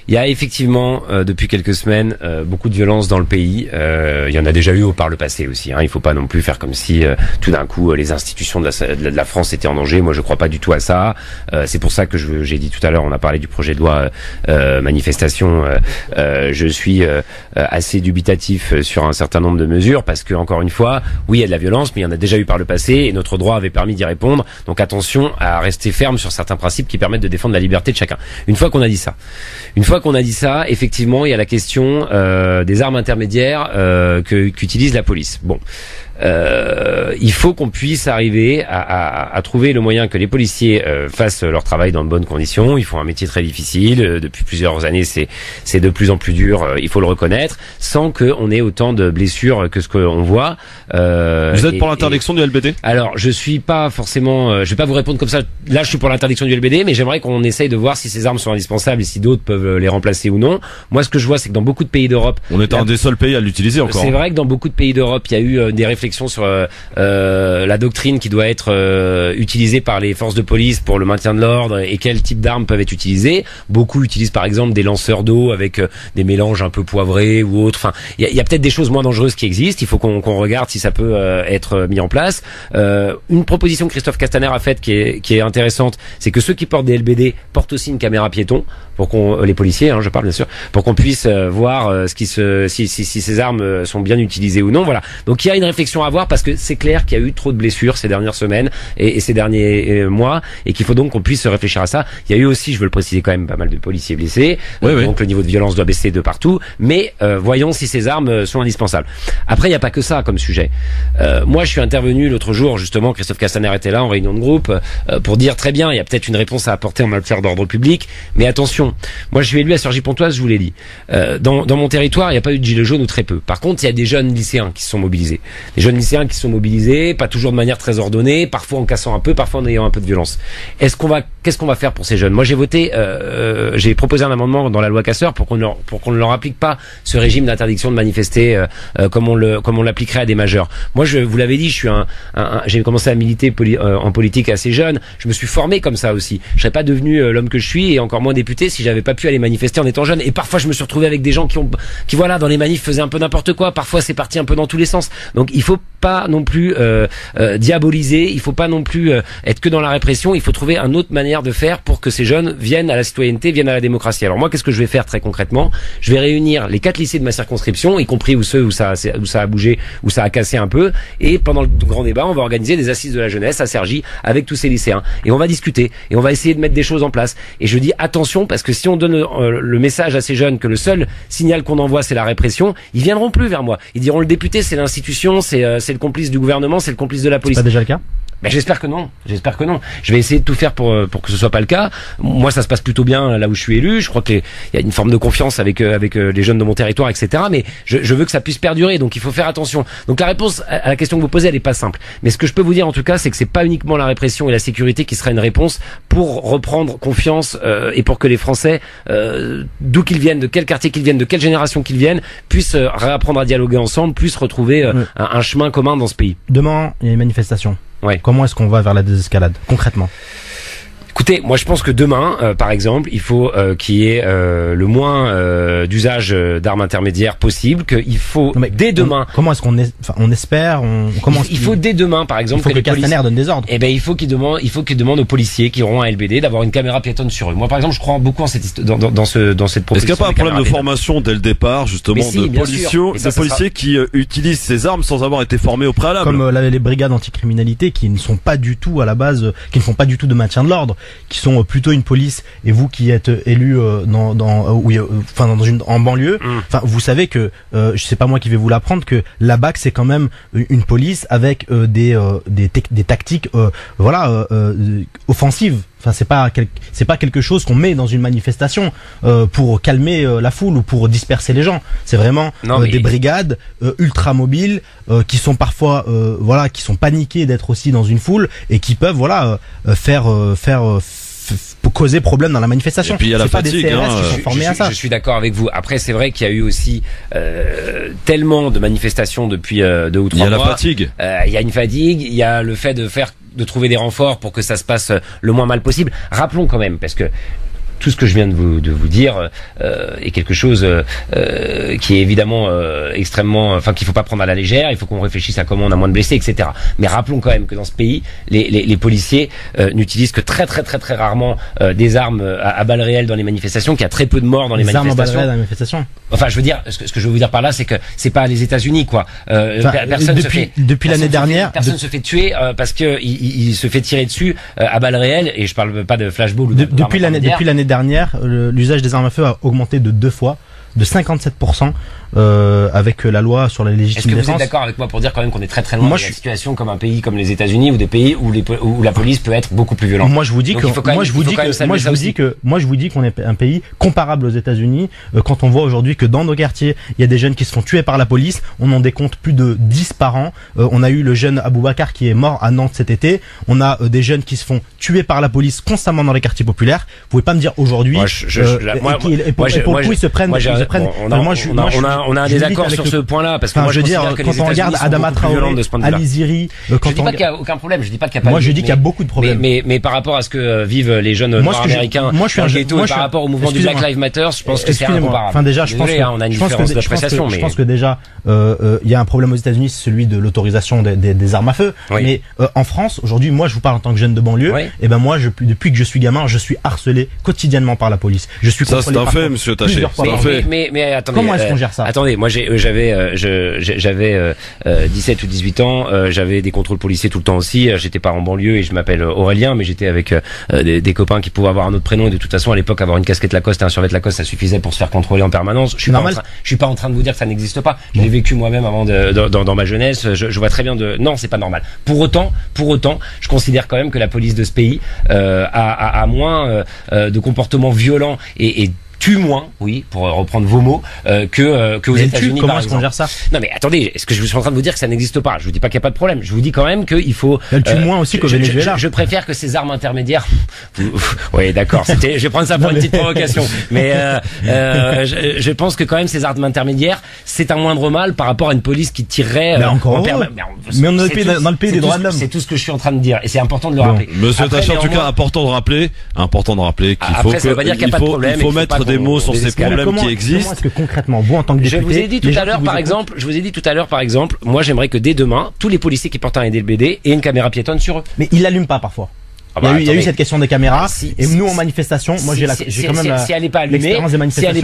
Il y a effectivement, depuis quelques semaines, beaucoup de violence dans le pays. Il y en a déjà eu par le passé aussi. Il faut pas non plus faire comme si, tout d'un coup, les institutions de la France étaient en danger. Moi, je crois pas du tout à ça. C'est pour ça que j'ai dit tout à l'heure, on a parlé du projet de loi manifestation. Je suis assez dubitatif sur un certain nombre de mesures parce que, encore une fois, oui, il y a de la violence, mais il y en a déjà eu par le passé et notre droit avait permis d'y répondre. Donc attention à rester ferme sur certains principes qui permettent de défendre la liberté de chacun. Une fois qu'on a dit ça, effectivement, il y a la question des armes intermédiaires qu'utilise la police. Bon. Il faut qu'on puisse arriver à trouver le moyen que les policiers fassent leur travail dans de bonnes conditions. Ils font un métier très difficile. Depuis plusieurs années, c'est de plus en plus dur. Il faut le reconnaître, sans qu'on ait autant de blessures que ce qu'on voit. Vous êtes pour l'interdiction du LBD ? Alors, je suis pas forcément. Je vais pas vous répondre comme ça. Là, je suis pour l'interdiction du LBD, mais j'aimerais qu'on essaye de voir si ces armes sont indispensables et si d'autres peuvent les remplacer ou non. Moi, ce que je vois, c'est que dans beaucoup de pays d'Europe, on est un des seuls pays à l'utiliser encore. C'est vrai que dans beaucoup de pays d'Europe, il y a eu des réflexions sur la doctrine qui doit être utilisée par les forces de police pour le maintien de l'ordre et quel type d'armes peuvent être utilisées. Beaucoup utilisent par exemple des lanceurs d'eau avec des mélanges un peu poivrés ou autres. Enfin, il y a peut-être des choses moins dangereuses qui existent. Il faut qu'on regarde si ça peut être mis en place. Une proposition que Christophe Castaner a faite qui est intéressante, c'est que ceux qui portent des LBD portent aussi une caméra piéton pour les policiers, je parle bien sûr, pour qu'on puisse voir si ces armes sont bien utilisées ou non. Voilà. Donc il y a une réflexion à avoir parce que c'est clair qu'il y a eu trop de blessures ces dernières semaines et ces derniers mois et qu'il faut donc qu'on puisse réfléchir à ça. Il y a eu aussi, je veux le préciser quand même, pas mal de policiers blessés. Donc le niveau de violence doit baisser de partout. Mais voyons si ces armes sont indispensables. Après, il n'y a pas que ça comme sujet. Moi, je suis intervenu l'autre jour, justement, Christophe Castaner était là en réunion de groupe pour dire très bien, il y a peut-être une réponse à apporter en matière d'ordre public, mais attention. Moi, je suis élu à Cergy-Pontoise, je vous l'ai dit. Dans mon territoire, il n'y a pas eu de gilets jaunes ou très peu. Par contre, il y a des jeunes lycéens qui se sont mobilisés. Des jeunes lycéens qui sont mobilisés, pas toujours de manière très ordonnée, parfois en cassant un peu, parfois en ayant un peu de violence. Qu'est-ce qu'on va faire pour ces jeunes? Moi, j'ai proposé un amendement dans la loi Casseur pour qu'on ne leur applique pas ce régime d'interdiction de manifester comme on l'appliquerait à des majeurs. Moi, vous l'avez dit, j'ai commencé à militer en politique assez jeune. Je me suis formé comme ça aussi. Je serais pas devenu l'homme que je suis et encore moins député si j'avais pas pu aller manifester en étant jeune. Et parfois, je me suis retrouvé avec des gens qui voilà, dans les manifs faisaient un peu n'importe quoi. Parfois, c'est parti un peu dans tous les sens. Donc, il faut pas non plus diaboliser. Il faut pas non plus être que dans la répression. Il faut trouver une autre manière de faire pour que ces jeunes viennent à la citoyenneté, viennent à la démocratie. Alors moi, qu'est-ce que je vais faire très concrètement? Je vais réunir les 4 lycées de ma circonscription, y compris ceux où ça a bougé, où ça a cassé un peu. Et pendant le grand débat, on va organiser des assises de la jeunesse à Cergy avec tous ces lycéens. Et on va discuter. Et on va essayer de mettre des choses en place. Et je dis attention, parce que si on donne le message à ces jeunes que le seul signal qu'on envoie, c'est la répression, ils viendront plus vers moi. Ils diront le député, c'est l'institution, c'est le complice du gouvernement, c'est le complice de la police. C'est pas déjà le cas? Ben, j'espère que non. Je vais essayer de tout faire pour que ce soit pas le cas. Moi, ça se passe plutôt bien là où je suis élu. Je crois qu'il y a une forme de confiance avec les jeunes de mon territoire, etc. Mais je veux que ça puisse perdurer. Donc, il faut faire attention. Donc, la réponse à la question que vous posez, elle est pas simple. Mais ce que je peux vous dire, en tout cas, c'est que c'est pas uniquement la répression et la sécurité qui sera une réponse pour reprendre confiance et pour que les Français, d'où qu'ils viennent, de quel quartier qu'ils viennent, de quelle génération qu'ils viennent, puissent réapprendre à dialoguer ensemble, puissent retrouver un chemin commun dans ce pays. Demain, il y a une manifestation. Ouais. Comment est-ce qu'on va vers la désescalade, concrètement? Écoutez, moi je pense que demain, par exemple, il faut qu'il y ait le moins d'usage d'armes intermédiaires possible, qu'il faut dès demain. Comment est-ce on espère, il faut dès demain, par exemple, il faut que Castaner donne des ordres. Eh ben, il faut qu'il demande aux policiers qui auront un LBD d'avoir une caméra piétonne sur eux. Moi, par exemple, je crois beaucoup en cette proposition. Est-ce qu'il n'y a pas un problème de formation dès le départ, justement, de policiers qui utilisent ces armes sans avoir été formés au préalable? Comme les brigades anticriminalité qui ne sont pas du tout à la base, qui ne font pas du tout de maintien de l'ordre, qui sont plutôt une police, et vous qui êtes élu en banlieue, vous savez que c'est pas moi qui vais vous l'apprendre, que la BAC c'est quand même une police avec des tactiques offensives. Enfin, c'est pas quelque chose qu'on met dans une manifestation pour calmer la foule ou pour disperser les gens. C'est vraiment des brigades ultra mobiles qui sont parfois qui sont paniquées d'être aussi dans une foule et qui peuvent faire causer problème dans la manifestation. Et puis il y a la fatigue. Des CRS qui sont formés à ça. Je suis d'accord avec vous. Après, c'est vrai qu'il y a eu aussi tellement de manifestations depuis 2 ou 3 mois. Il y a la fatigue. Il y a une fatigue. Il y a le fait de trouver des renforts pour que ça se passe le moins mal possible. Rappelons quand même, parce que tout ce que je viens de vous dire est quelque chose qui est évidemment extrêmement, qu'il faut pas prendre à la légère. Il faut qu'on réfléchisse à comment on a moins de blessés, etc. Mais rappelons quand même que dans ce pays, les policiers n'utilisent que très très très très rarement des armes à balles réelles dans les manifestations, qu'il y a très peu de morts dans les manifestations. Armes à balles réelles dans les manifestations. Enfin, je veux dire, ce que je veux vous dire par là, c'est que c'est pas les États-Unis, quoi. Depuis l'année dernière, personne se fait tuer parce que il se fait tirer dessus à balles réelles. Et je parle pas de flashball ou depuis l'année dernière, l'usage des armes à feu a augmenté de 2 fois, de 57%, avec la loi sur la légitime défense. Est-ce que vous êtes d'accord avec moi pour dire quand même qu'on est très très loin de la situation comme un pays comme les États-Unis ou des pays où la police peut être beaucoup plus violente? Moi je vous dis qu'on est un pays comparable aux États-Unis quand on voit aujourd'hui que dans nos quartiers, il y a des jeunes qui se font tuer par la police, on en décompte plus de 10 par an. On a eu le jeune Aboubacar qui est mort à Nantes cet été. On a des jeunes qui se font tuer par la police constamment dans les quartiers populaires. Vous pouvez pas me dire aujourd'hui pourquoi ils se prennent. On a un désaccord sur ce point-là, parce que moi je considère que les États-Unis sont beaucoup plus violents de ce point de vue-là. Ali Ziri, je dis pas qu'il y a aucun problème, je dis pas qu'il y a pas. Moi je dis qu'il y a beaucoup de problèmes. Mais par rapport à ce que vivent les jeunes noirs américains dans le ghetto et par rapport au mouvement du Black Lives Matter, je pense que c'est incomparable. Enfin déjà, je pense que déjà il y a un problème aux États-Unis, c'est celui de l'autorisation des armes à feu. Mais en France aujourd'hui, moi je vous parle en tant que jeune de banlieue, et ben moi depuis que je suis gamin, je suis harcelé quotidiennement par la police. Je suis contrôlé. Ça c'est un fait, monsieur Taché. Mais attendez. Comment est-ce qu'on gère ça? Attendez, moi j'avais 17 ou 18 ans, j'avais des contrôles policiers tout le temps aussi. J'étais pas en banlieue et je m'appelle Aurélien, mais j'étais avec des copains qui pouvaient avoir un autre prénom, et de toute façon à l'époque avoir une casquette Lacoste et un survêt Lacoste ça suffisait pour se faire contrôler en permanence. Je suis pas en train de vous dire que ça n'existe pas. Je l'ai vécu moi-même avant dans ma jeunesse. Je vois très bien non, c'est pas normal. Pour autant, je considère quand même que la police de ce pays a moins de comportements violents et tue moins, oui, pour reprendre vos mots, que aux États-Unis. Comment est-ce qu'on gère ça? Non mais attendez, est-ce que je suis en train de vous dire que ça n'existe pas? Je vous dis pas qu'il n'y a pas de problème. Je vous dis quand même qu'il faut. Elle tue moins aussi qu'au Venezuela. Je préfère que ces armes intermédiaires. Oui, d'accord. Je vais prendre ça pour une petite provocation. Mais je pense que quand même ces armes intermédiaires, c'est un moindre mal par rapport à une police qui tirerait. Mais encore mais on est dans le pays des droits de l'homme. C'est tout ce que je suis en train de dire, et c'est important de le rappeler. Monsieur Taché, en tout cas, important de rappeler qu'il faut mettre des mots sur ces problèmes qui existent. Comment est-ce que concrètement, vous en tant que député, je vous ai dit tout à l'heure, par exemple, moi j'aimerais que dès demain, tous les policiers qui portent un LBD aient une caméra piétonne sur eux. Mais ils l'allument pas parfois. Il y a eu cette question des caméras, et nous en manifestation, moi j'ai quand même si elle n'est pas allumée, si elle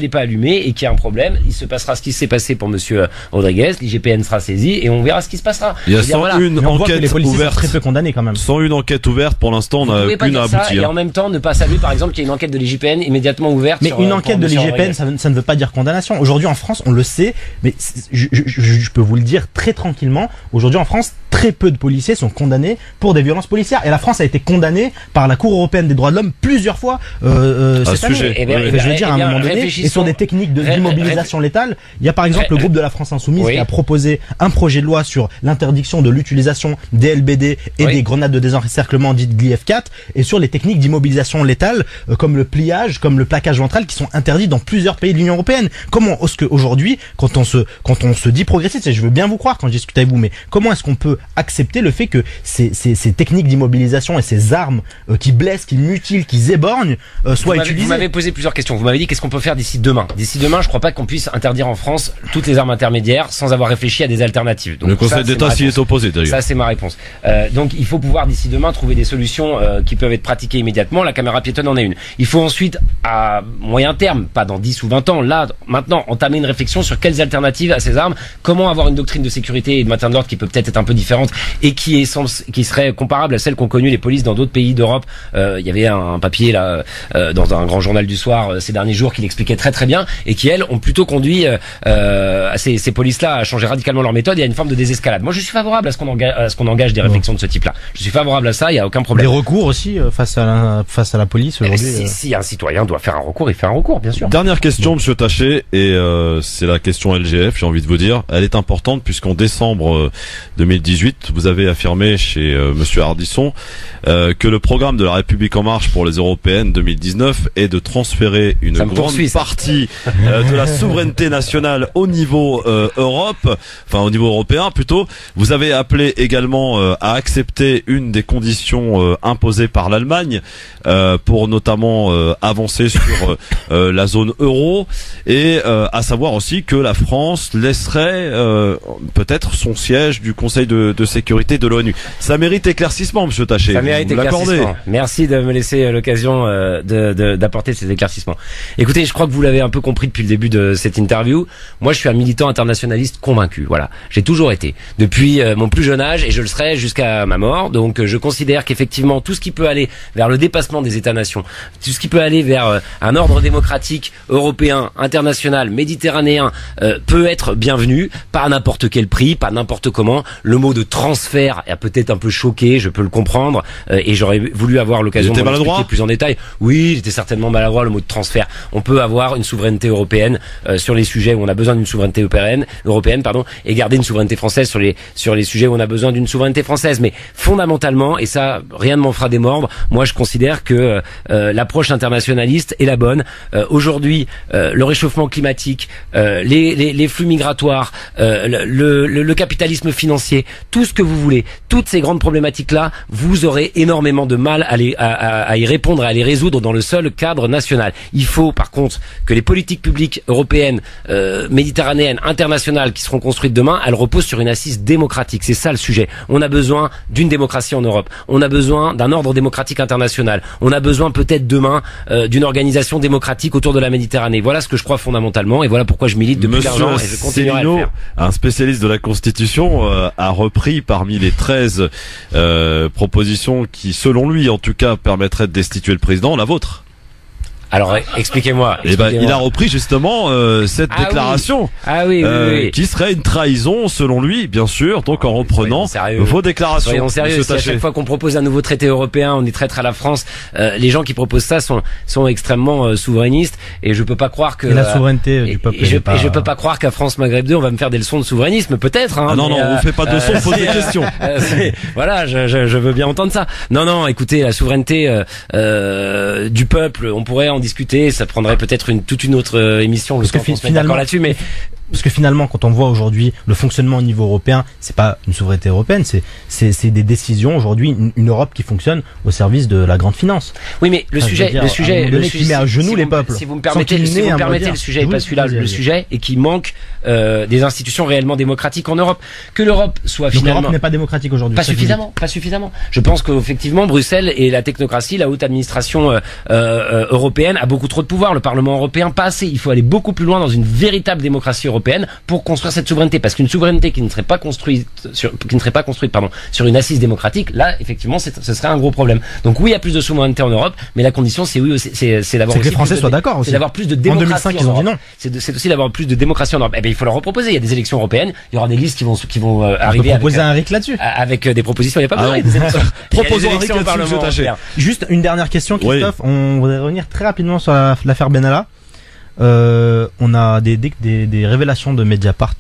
n'est pas allumée et qu'il y a un problème, il se passera ce qui s'est passé pour monsieur Rodriguez, l'IGPN sera saisi et on verra ce qui se passera. Il y a 101 enquêtes ouvertes, très peu condamnés quand même. 101 enquêtes ouvertes pour l'instant, on a une à aboutir. Et en même temps ne pas saluer par exemple qu'il y a une enquête de l'IGPN immédiatement ouverte. Mais une enquête de l'IGPN, ça ne veut pas dire condamnation. Aujourd'hui en France, on le sait, mais je peux vous le dire très tranquillement, aujourd'hui en France, très peu de policiers sont condamnés pour des violences policières, et la France a été condamnée par la Cour européenne des droits de l'homme plusieurs fois cette année. Je veux dire, à un moment donné, et sur des techniques d'immobilisation létale, il y a par exemple le groupe de la France Insoumise qui a proposé un projet de loi sur l'interdiction de l'utilisation des LBD et des grenades de désencerclement dites GLIF-4, et sur les techniques d'immobilisation létale comme le pliage, comme le plaquage ventral, qui sont interdits dans plusieurs pays de l'Union européenne. Comment est-ce qu'aujourd'hui, quand on se dit progressiste, et je veux bien vous croire quand je discute avec vous, mais comment est-ce qu'on peut accepter le fait que ces techniques d'immobilisation et ces armes qui blessent, qui mutilent, qui éborgnent soient utilisées? Vous m'avez posé plusieurs questions. Vous m'avez dit qu'est-ce qu'on peut faire d'ici demain. D'ici demain, je crois pas qu'on puisse interdire en France toutes les armes intermédiaires sans avoir réfléchi à des alternatives. Donc, le Conseil d'État s'y est opposé d'ailleurs. Ça, c'est ma réponse. Donc il faut pouvoir d'ici demain trouver des solutions qui peuvent être pratiquées immédiatement. La caméra piétonne en est une. Il faut ensuite, à moyen terme, pas dans 10 ou 20 ans, là, maintenant, entamer une réflexion sur quelles alternatives à ces armes, comment avoir une doctrine de sécurité et de maintien de l'ordre qui peut peut-être être un peu différente et qui serait comparable à celle qu'ont connues les polices dans d'autres pays d'Europe. Il y avait un papier là dans un grand journal du soir ces derniers jours qui l'expliquait très très bien, et qui elles ont plutôt conduit ces polices-là à changer radicalement leur méthode et à une forme de désescalade. Moi je suis favorable à ce qu'on engage des réflexions de ce type-là. Je suis favorable à ça, il y a aucun problème. Des recours aussi face à la police aujourd'hui. Si un citoyen doit faire un recours, il fait un recours, bien sûr. Dernière question, monsieur Taché, et c'est la question LGF, j'ai envie de vous dire. Elle est importante puisqu'en décembre 2018, vous avez affirmé chez monsieur Ardisson que le programme de la République en marche pour les européennes 2019 est de transférer une grande partie de la souveraineté nationale au niveau Europe, enfin au niveau européen plutôt. Vous avez appelé également à accepter une des conditions imposées par l'Allemagne pour notamment avancer sur la zone euro, et à savoir aussi que la France laisserait peut-être son siège du Conseil de sécurité de l'ONU. Ça mérite éclaircissement, monsieur Taché. Ça mérite éclaircissement. Merci de me laisser l'occasion d'apporter ces éclaircissements. Écoutez, je crois que vous l'avez un peu compris depuis le début de cette interview. Moi, je suis un militant internationaliste convaincu. Voilà, j'ai toujours été depuis mon plus jeune âge, et je le serai jusqu'à ma mort. Donc, je considère qu'effectivement, tout ce qui peut aller vers le dépassement des États-nations, tout ce qui peut aller vers un ordre démocratique européen, international, méditerranéen, peut être bienvenu, pas à n'importe quel prix, pas n'importe comment. Le mot de transfert a peut-être un peu choqué, je peux le comprendre, et j'aurais voulu avoir l'occasion de l'expliquer plus en détail. Oui, j'étais certainement maladroit, le mot de transfert. On peut avoir une souveraineté européenne sur les sujets où on a besoin d'une souveraineté européenne, et garder une souveraineté française sur les sujets où on a besoin d'une souveraineté française. Mais fondamentalement, et ça, rien ne m'en fera démordre, moi je considère que l'approche internationaliste est la bonne. Aujourd'hui, le réchauffement climatique, les flux migratoires, le capitalisme financier, tout ce que vous voulez, toutes ces grandes problématiques-là, vous aurez énormément de mal à y répondre, à les résoudre dans le seul cadre national. Il faut par contre que les politiques publiques européennes, méditerranéennes, internationales qui seront construites demain, elles reposent sur une assise démocratique. C'est ça le sujet. On a besoin d'une démocratie en Europe. On a besoin d'un ordre démocratique international. On a besoin peut-être demain d'une organisation démocratique autour de la Méditerranée. Voilà ce que je crois fondamentalement, et voilà pourquoi je milite depuis longtemps, et je continuerai à le faire. Un spécialiste de la Constitution a repris parmi les 13 propositions qui, selon lui en tout cas, permettraient de destituer le président, la vôtre. Alors expliquez-moi. Eh ben, il a repris justement cette déclaration qui serait une trahison selon lui, bien sûr. Donc en reprenant vos déclarations. Soyons sérieux. Si à chaque fois qu'on propose un nouveau traité européen, on est traître à la France, les gens qui proposent ça sont extrêmement souverainistes. Et je peux pas croire que la souveraineté du peuple. Et je peux pas croire qu'à France Maghreb 2, on va me faire des leçons de souverainisme, peut-être. Hein, non, on fait pas de leçons, on pose des questions. Voilà, je veux bien entendre ça. Non, écoutez, la souveraineté du peuple, on pourrait en discuter, ça prendrait peut-être toute une autre émission. Parce que finalement là-dessus, mais parce que finalement, quand on voit aujourd'hui le fonctionnement au niveau européen, c'est pas une souveraineté européenne, c'est des décisions aujourd'hui, une Europe qui fonctionne au service de la grande finance. Oui, mais le sujet qui met à genoux les peuples. Si vous me permettez, le sujet est pas celui-là. Le sujet est qu'il manque des institutions réellement démocratiques en Europe. Que l'Europe soit finalement. L'Europe n'est pas démocratique aujourd'hui. Pas suffisamment. Je pense qu'effectivement, Bruxelles et la technocratie, la haute administration européenne a beaucoup trop de pouvoir. Le Parlement européen, pas assez. Il faut aller beaucoup plus loin dans une véritable démocratie européenne pour construire cette souveraineté, parce qu'une souveraineté qui ne serait pas construite sur une assise démocratique, là effectivement ce serait un gros problème. Donc oui, il y a plus de souveraineté en Europe, mais la condition c'est d'avoir que les Français soient d'accord aussi. C'est d'avoir plus de démocratie. En 2005 ils ont dit non. C'est aussi d'avoir plus de démocratie en Europe. Eh bien il faut leur reproposer. Il y a des élections européennes, il y aura des listes qui vont arriver. On peut proposer un RIC là-dessus. Avec des propositions. Il n'y a pas besoin des élections. Proposons un RIC là-dessus. Juste une dernière question, Christophe. On voudrait revenir très rapidement sur l'affaire Benalla. On a des révélations de Mediapart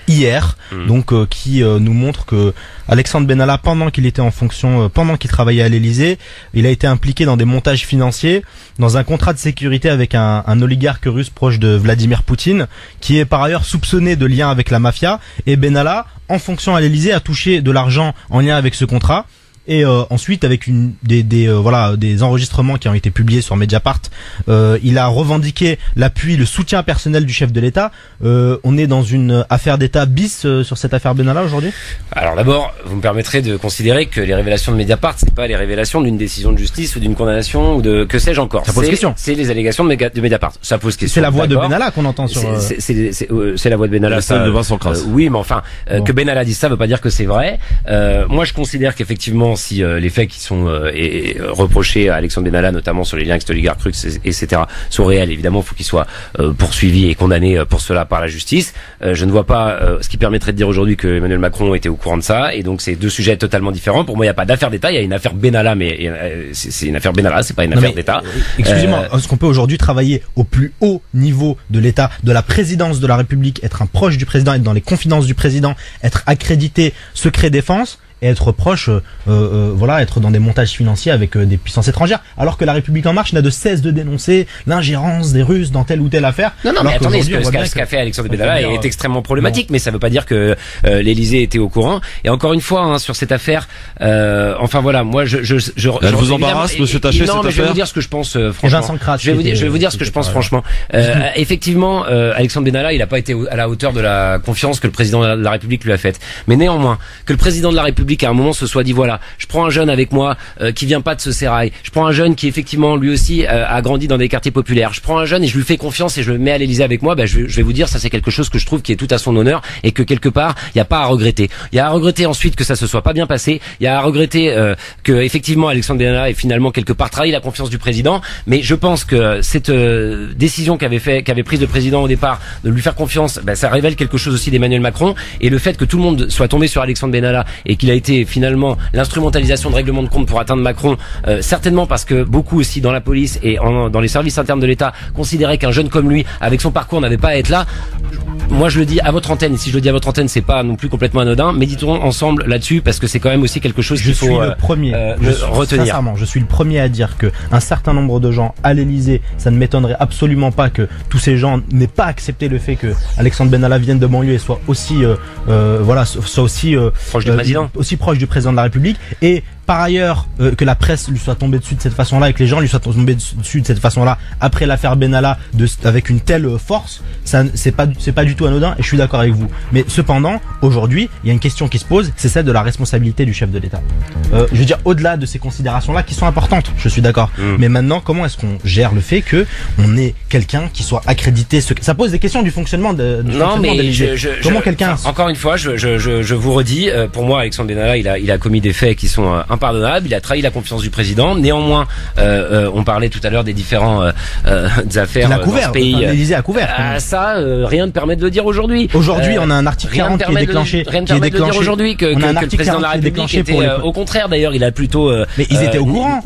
hier, donc qui nous montrent que Alexandre Benalla, pendant qu'il était en fonction, pendant qu'il travaillait à l'Élysée, il a été impliqué dans des montages financiers, dans un contrat de sécurité avec un oligarque russe proche de Vladimir Poutine, qui est par ailleurs soupçonné de lien avec la mafia. Et Benalla, en fonction à l'Élysée, a touché de l'argent en lien avec ce contrat. Et ensuite, avec des enregistrements qui ont été publiés sur Mediapart, il a revendiqué l'appui, le soutien personnel du chef de l'État. On est dans une affaire d'État bis sur cette affaire Benalla aujourd'hui. Alors d'abord, vous me permettrez de considérer que les révélations de Mediapart, c'est pas les révélations d'une décision de justice ou d'une condamnation ou de que sais-je encore. Ça pose question. C'est les allégations de Mediapart. Ça pose question. C'est la voix de Benalla qu'on entend sur. C'est la voix de Benalla. Celle de Vincent Crasse. Oui, mais enfin, que Benalla dise ça veut pas dire que c'est vrai. Moi, je considère qu'effectivement, si les faits qui sont reprochés à Alexandre Benalla, notamment sur les liens avec cet oligarque russe, etc., sont réels, évidemment, il faut qu'il soit poursuivi et condamné pour cela par la justice. Je ne vois pas ce qui permettrait de dire aujourd'hui que Emmanuel Macron était au courant de ça, et donc c'est deux sujets totalement différents. Pour moi, il n'y a pas d'affaire d'État, il y a une affaire Benalla, mais c'est une affaire Benalla, c'est pas une affaire d'État. Excusez-moi, est-ce qu'on peut aujourd'hui travailler au plus haut niveau de l'État, de la présidence de la République, être un proche du président, être dans les confidences du président, être accrédité secret défense, et être proche, être dans des montages financiers avec des puissances étrangères, alors que la République en marche n'a de cesse de dénoncer l'ingérence des Russes dans telle ou telle affaire. Non, mais attendez, ce qu'a fait Alexandre Benalla est extrêmement problématique, mais ça veut pas dire que l'Élysée était au courant. Et encore une fois, sur cette affaire, moi, elle vous embarrasse, Monsieur Taché, cette affaire. Non, mais je vais vous dire ce que je pense, franchement. Je vais vous dire ce que je pense, franchement. Effectivement, Alexandre Benalla, il n'a pas été à la hauteur de la confiance que le président de la République lui a faite. Mais néanmoins, que le président de la République à un moment se soit dit voilà, je prends un jeune avec moi qui vient pas de ce sérail, je prends un jeune qui effectivement lui aussi a grandi dans des quartiers populaires, je prends un jeune et je lui fais confiance et je le mets à l'Élysée avec moi, je vais vous dire, ça c'est quelque chose que je trouve qui est tout à son honneur et que quelque part il y a pas à regretter. Il y a à regretter ensuite que ça se soit pas bien passé, il y a à regretter que effectivement Alexandre Benalla ait finalement quelque part trahi la confiance du président, mais je pense que cette décision qu'avait prise le président au départ de lui faire confiance, ça révèle quelque chose aussi d'Emmanuel Macron, et le fait que tout le monde soit tombé sur Alexandre Benalla et qu'il a été finalement l'instrumentalisation de règlement de compte pour atteindre Macron, certainement parce que beaucoup aussi dans la police et dans les services internes de l'État considéraient qu'un jeune comme lui, avec son parcours, n'avait pas à être là. Moi je le dis à votre antenne, et si je le dis à votre antenne, c'est pas non plus complètement anodin, méditons ensemble là-dessus, parce que c'est quand même aussi quelque chose qu'il faut retenir. Sincèrement, je suis le premier à dire que un certain nombre de gens à l'Élysée, ça ne m'étonnerait absolument pas que tous ces gens n'aient pas accepté le fait que Alexandre Benalla vienne de banlieue et soit aussi proche du président, aussi proche du président de la République, et par ailleurs que la presse lui soit tombée dessus de cette façon-là et que les gens lui soient tombés dessus de cette façon-là après l'affaire Benalla avec une telle force, ça c'est pas du tout anodin, et je suis d'accord avec vous. Mais cependant, aujourd'hui, il y a une question qui se pose, c'est celle de la responsabilité du chef de l'État. Je veux dire, au-delà de ces considérations-là qui sont importantes, je suis d'accord. Mais maintenant, comment est-ce qu'on gère le fait que on ait quelqu'un qui soit accrédité? Ça pose des questions du fonctionnement de l'Élysée. Comment quelqu'un... Encore une fois, je vous redis, pour moi, Alexandre Benalla, il a commis des faits qui sont importants impardonnable. Il a trahi la confiance du président. Néanmoins, on parlait tout à l'heure des différents affaires dans ce pays. L'Élysée a couvert. Rien ne permet de le dire aujourd'hui. Aujourd'hui, on a un article 40 qui est déclenché. Rien ne permet de le dire aujourd'hui que le président de la République était au contraire. D'ailleurs, il a plutôt. Mais ils étaient au courant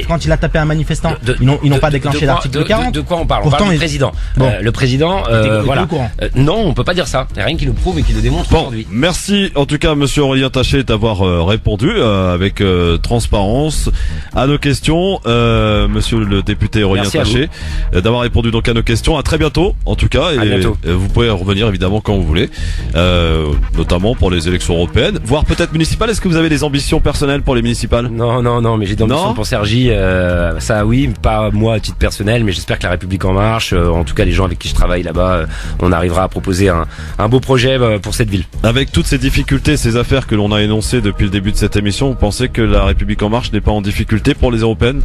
quand il a tapé un manifestant. Ils n'ont pas déclenché l'article 40. De quoi on parle? On parle du président. Le président, voilà. Non, on peut pas dire ça. Il n'y a rien qui le prouve et qui le démontre aujourd'hui. Merci en tout cas monsieur Aurélien Taché d'avoir répondu avec transparence à nos questions. Monsieur le député Aurélien Taché d'avoir répondu donc à nos questions. À très bientôt en tout cas. Et vous pouvez revenir évidemment quand vous voulez, notamment pour les élections européennes, voire peut-être municipales. Est-ce que vous avez des ambitions personnelles pour les municipales? Non, mais j'ai des ambitions pour Cergy. Ça oui, pas moi à titre personnel, mais j'espère que la République en marche, en tout cas les gens avec qui je travaille là-bas, on arrivera à proposer un beau projet pour cette ville. Avec toutes ces difficultés, ces affaires que l'on a énoncées depuis le début de cette émission, vous pensez que la République en marche n'est pas en difficulté pour les européennes?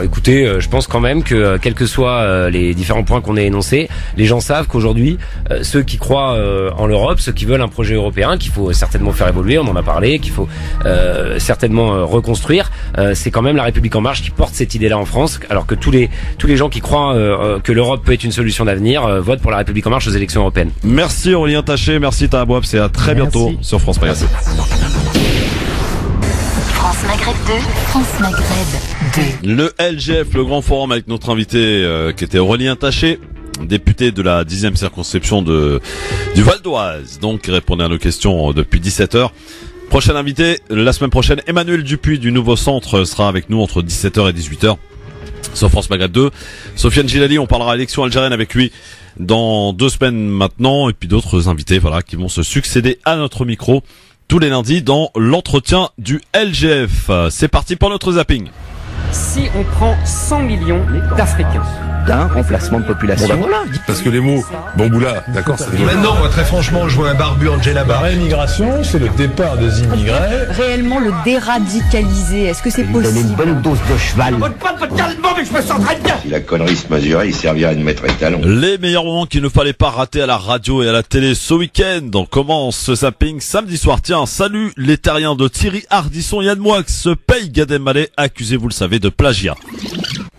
Écoutez, je pense quand même que quels que soient les différents points qu'on a énoncés, les gens savent qu'aujourd'hui, ceux qui croient en l'Europe, ceux qui veulent un projet européen, qu'il faut certainement faire évoluer, on en a parlé, qu'il faut certainement reconstruire, c'est quand même la République en marche qui porte cette idée-là en France, alors que tous les gens qui croient que l'Europe peut être une solution d'avenir votent pour la République en marche aux élections européennes. Merci Aurélien Taché, merci Tahabouab, c'est à très bientôt sur France Maghreb. France Maghreb 2, France Maghreb 2. Le LGF, le grand forum avec notre invité qui était Aurélien Taché, député de la 10e circonscription du Val d'Oise, donc qui répondait à nos questions depuis 17h. Prochain invité, la semaine prochaine, Emmanuel Dupuis du Nouveau Centre sera avec nous entre 17h et 18h sur France Maghreb 2. Sofiane Gilali, on parlera élection algérienne avec lui dans 2 semaines maintenant, et puis d'autres invités qui vont se succéder à notre micro tous les lundis dans l'entretien du LGF. C'est parti pour notre zapping. Si on prend 100 millions d'Africains d'un remplacement de population. Bon, voilà. Parce que les mots bamboula, d'accord, c'est des mots. Maintenant, moi, très franchement, je vois un barbu Angela Barr. La réimmigration, c'est le départ des immigrés. Réellement le déradicaliser, est-ce que c'est possible? Une bonne dose de cheval. Mais je me sens très bien. Si la connerie se mesurait, il servirait de maître étalon. Les meilleurs moments qu'il ne fallait pas rater à la radio et à la télé ce week-end. On commence ce zapping samedi soir. Tiens, salut les terriens de Thierry Ardisson, Yann Moix se paye Gad Elmaleh, accusé, vous le savez, de plagiat.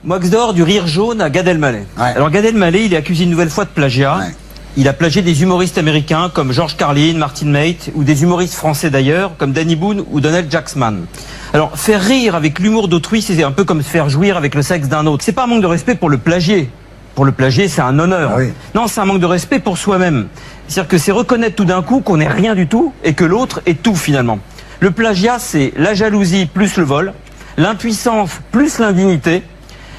Moix d'or du rire jaune à Gad Elmaleh. Ouais. Alors Gad Elmaleh, il est accusé une nouvelle fois de plagiat. Ouais. Il a plagié des humoristes américains comme George Carlin, Martin Mate, ou des humoristes français d'ailleurs, comme Danny Boone ou Donald Jacksman. Alors, faire rire avec l'humour d'autrui, c'est un peu comme se faire jouir avec le sexe d'un autre. C'est pas un manque de respect pour le plagier. Pour le plagier, c'est un honneur. Ah oui. Non, c'est un manque de respect pour soi-même. C'est-à-dire que c'est reconnaître tout d'un coup qu'on n'est rien du tout et que l'autre est tout finalement. Le plagiat, c'est la jalousie plus le vol, l'impuissance plus l'indignité,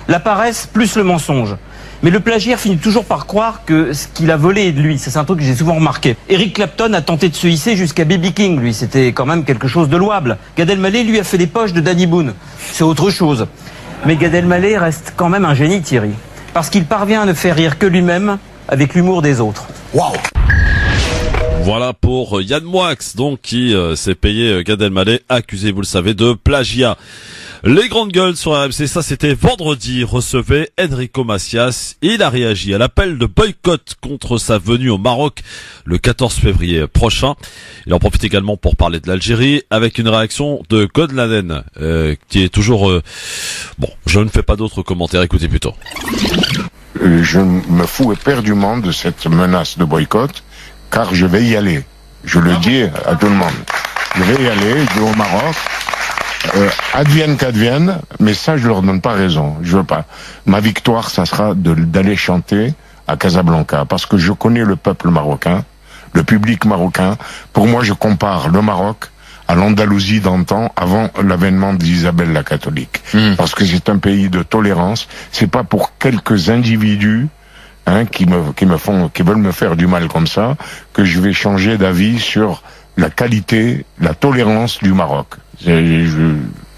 la paresse plus le mensonge. Mais le plagiaire finit toujours par croire que ce qu'il a volé est de lui. Ça, c'est un truc que j'ai souvent remarqué. Eric Clapton a tenté de se hisser jusqu'à B.B. King, lui. C'était quand même quelque chose de louable. Gad Elmaleh, lui, a fait les poches de Danny Boone. C'est autre chose. Mais Gad Elmaleh reste quand même un génie, Thierry. Parce qu'il parvient à ne faire rire que lui-même avec l'humour des autres. Waouh! Voilà pour Yann Moix, donc, qui s'est payé Gad Elmaleh, accusé, vous le savez, de plagiat. Les grandes gueules sur RMC, ça c'était vendredi, recevait Enrico Macias. Il a réagi à l'appel de boycott contre sa venue au Maroc le 14 février prochain. Il en profite également pour parler de l'Algérie avec une réaction de Code Laden, qui est toujours... Bon, je ne fais pas d'autres commentaires, écoutez plutôt. Je me fous éperdument de cette menace de boycott, car je vais y aller. Je le dis à tout le monde. Je vais y aller, je vais au Maroc. Advienne qu'advienne, mais ça je leur donne pas raison, je veux pas. Ma victoire, ça sera d'aller chanter à Casablanca, parce que je connais le peuple marocain, le public marocain. Pour moi, je compare le Maroc à l'Andalousie d'antan, avant l'avènement d'Isabelle la catholique, parce que c'est un pays de tolérance. C'est pas pour quelques individus qui veulent me faire du mal comme ça que je vais changer d'avis sur la qualité, la tolérance du Maroc.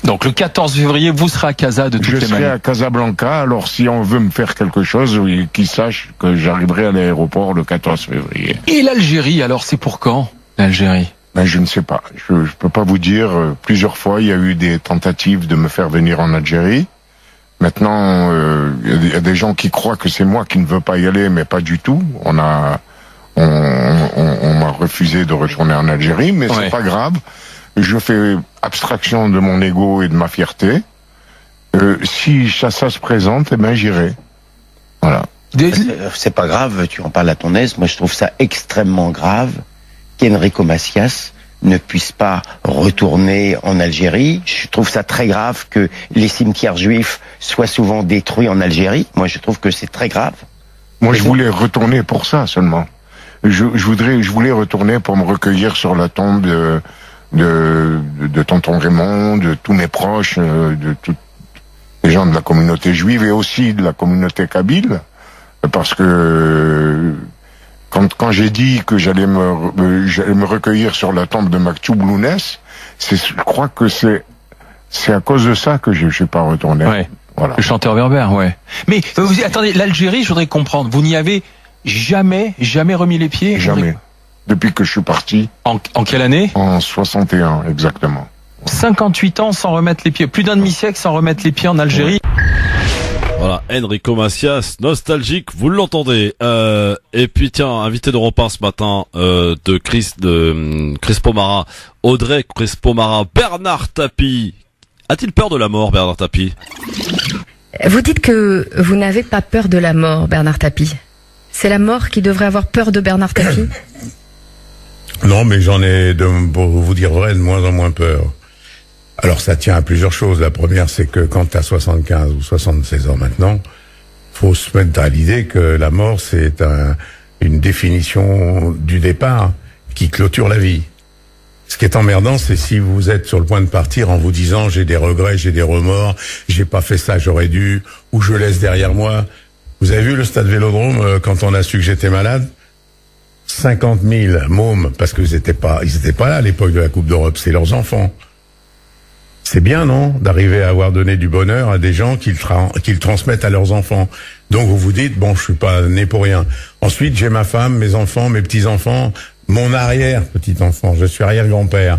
Donc le 14 février, vous serez à Casa de toutes les manières. Je serai à Casablanca, alors si on veut me faire quelque chose, qu'ils sachent que j'arriverai à l'aéroport le 14 février. Et l'Algérie, alors c'est pour quand, l'Algérie? Ben, je ne sais pas. Je peux pas vous dire. Plusieurs fois, il y a eu des tentatives de me faire venir en Algérie. Maintenant, il y a des gens qui croient que c'est moi qui ne veux pas y aller, mais pas du tout. On on m'a refusé de retourner en Algérie, mais c'est pas grave. Je fais abstraction de mon ego et de ma fierté. Si ça se présente, eh ben j'irai. Voilà. C'est pas grave, tu en parles à ton aise. Moi, je trouve ça extrêmement grave qu'Enrico Macias ne puisse pas retourner en Algérie. Je trouve ça très grave que les cimetières juifs soient souvent détruits en Algérie. Moi, je trouve que c'est très grave. Moi, je voulais retourner pour ça seulement. Je voulais retourner pour me recueillir sur la tombe de tonton Raymond, de tous mes proches, de tous les gens de la communauté juive et aussi de la communauté kabyle, parce que quand j'ai dit que j'allais me recueillir sur la tombe de Maktoub Lounès, je crois que c'est à cause de ça que je suis pas retourné. Ouais. Voilà. Le chanteur berbère, ouais. Mais attendez, l'Algérie, je voudrais comprendre, vous n'y avez jamais remis les pieds? Jamais. Depuis que je suis parti. En quelle année? En 61, exactement. 58 ans sans remettre les pieds, plus d'un demi-siècle sans remettre les pieds en Algérie. Voilà, Enrico Macias, nostalgique, vous l'entendez. Et puis tiens, invité d'Europe 1 ce matin de Crespo Mara, Audrey Crespo Mara, Bernard Tapie. A-t-il peur de la mort, Bernard Tapie? Vous dites que vous n'avez pas peur de la mort, Bernard Tapie. C'est la mort qui devrait avoir peur de Bernard Tapie? Non, mais j'en ai, pour vous dire vrai, de moins en moins peur. Alors ça tient à plusieurs choses. La première, c'est que quand tu as 75 ou 76 ans maintenant, faut se mettre à l'idée que la mort, c'est une définition du départ qui clôture la vie. Ce qui est emmerdant, c'est si vous êtes sur le point de partir en vous disant j'ai des regrets, j'ai des remords, j'ai pas fait ça, j'aurais dû, ou je laisse derrière moi. Vous avez vu le stade Vélodrome quand on a su que j'étais malade? 50 000 mômes, parce qu'ils étaient pas là à l'époque de la Coupe d'Europe, c'est leurs enfants. C'est bien, non, d'arriver à avoir donné du bonheur à des gens qui le transmettent à leurs enfants. Donc vous vous dites, bon, je suis pas né pour rien. Ensuite, j'ai ma femme, mes enfants, mes petits-enfants, mon arrière-petit-enfant, je suis arrière-grand-père.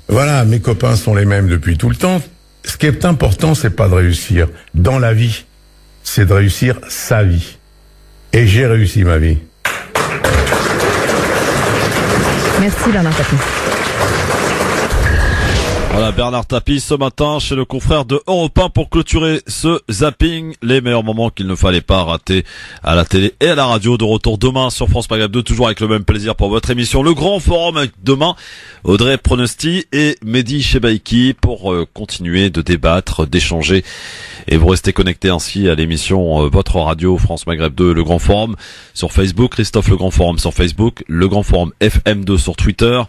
Voilà, mes copains sont les mêmes depuis tout le temps. Ce qui est important, c'est pas de réussir dans la vie, c'est de réussir sa vie. Et j'ai réussi ma vie. Merci Bernard Tapie. Voilà, Bernard Tapie ce matin chez le confrère de Europe 1 pour clôturer ce zapping. Les meilleurs moments qu'il ne fallait pas rater à la télé et à la radio. De retour demain sur France Maghreb 2, toujours avec le même plaisir pour votre émission. Le Grand Forum avec demain Audrey Pronosti et Mehdi Chebaiki pour continuer de débattre, d'échanger. Et vous restez connectés ainsi à l'émission votre radio France Maghreb 2, le Grand Forum sur Facebook, Christophe le Grand Forum sur Facebook, le Grand Forum FM2 sur Twitter,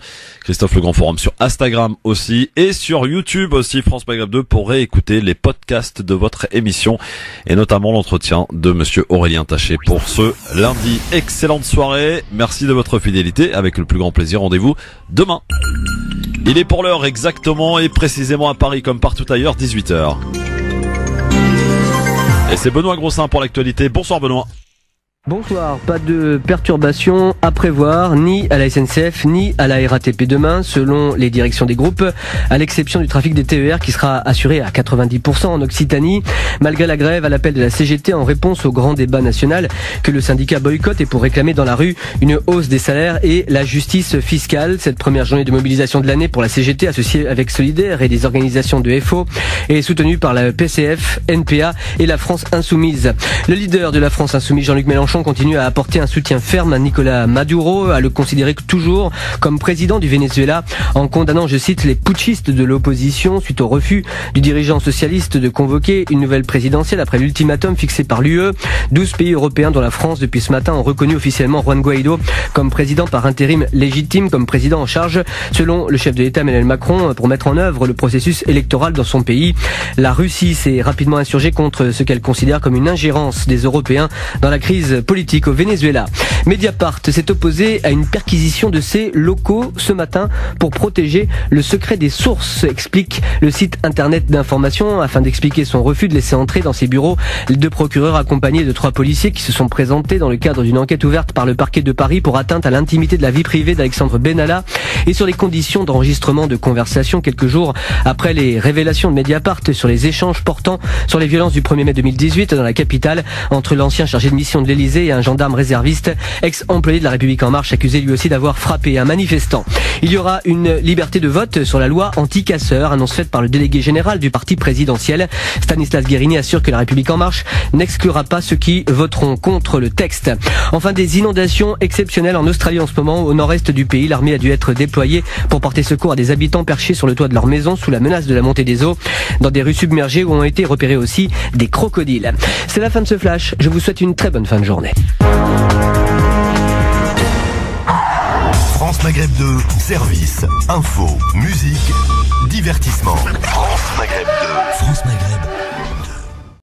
Christophe le Grand Forum sur Instagram aussi et sur YouTube aussi France Maghreb 2 pour réécouter les podcasts de votre émission et notamment l'entretien de monsieur Aurélien Taché pour ce lundi. Excellente soirée, merci de votre fidélité, avec le plus grand plaisir, rendez-vous demain. Il est pour l'heure exactement et précisément à Paris comme partout ailleurs 18h. Et c'est Benoît Grossin pour l'actualité. Bonsoir Benoît. Bonsoir, pas de perturbations à prévoir ni à la SNCF ni à la RATP demain selon les directions des groupes, à l'exception du trafic des TER qui sera assuré à 90% en Occitanie, malgré la grève à l'appel de la CGT en réponse au grand débat national que le syndicat boycotte et pour réclamer dans la rue une hausse des salaires et la justice fiscale. Cette première journée de mobilisation de l'année pour la CGT associée avec Solidaire et des organisations de FO est soutenue par la PCF, NPA et la France Insoumise. Le leader de la France Insoumise, Jean-Luc Mélenchon, continue à apporter un soutien ferme à Nicolas Maduro, à le considérer toujours comme président du Venezuela, en condamnant, je cite, les putschistes de l'opposition suite au refus du dirigeant socialiste de convoquer une nouvelle présidentielle après l'ultimatum fixé par l'UE. 12 pays européens dont la France depuis ce matin ont reconnu officiellement Juan Guaido comme président par intérim légitime, comme président en charge, selon le chef de l'État Emmanuel Macron, pour mettre en œuvre le processus électoral dans son pays. La Russie s'est rapidement insurgée contre ce qu'elle considère comme une ingérence des Européens dans la crise politique au Venezuela. Mediapart s'est opposé à une perquisition de ses locaux ce matin pour protéger le secret des sources, explique le site internet d'information, afin d'expliquer son refus de laisser entrer dans ses bureaux les deux procureurs accompagnés de 3 policiers qui se sont présentés dans le cadre d'une enquête ouverte par le parquet de Paris pour atteinte à l'intimité de la vie privée d'Alexandre Benalla et sur les conditions d'enregistrement de conversation quelques jours après les révélations de Mediapart sur les échanges portant sur les violences du 1er mai 2018 dans la capitale entre l'ancien chargé de mission de l'Élysée motorisé et un gendarme réserviste, ex-employé de La République En Marche, accusé lui aussi d'avoir frappé un manifestant. Il y aura une liberté de vote sur la loi anti-casseurs, annonce faite par le délégué général du parti présidentiel. Stanislas Guerini assure que La République En Marche n'exclura pas ceux qui voteront contre le texte. Enfin, des inondations exceptionnelles en Australie en ce moment. Au nord-est du pays, l'armée a dû être déployée pour porter secours à des habitants perchés sur le toit de leur maison sous la menace de la montée des eaux, dans des rues submergées où ont été repérés aussi des crocodiles. C'est la fin de ce flash. Je vous souhaite une très bonne fin de journée. France Maghreb 2, service, info, musique, divertissement. France Maghreb 2. France Maghreb.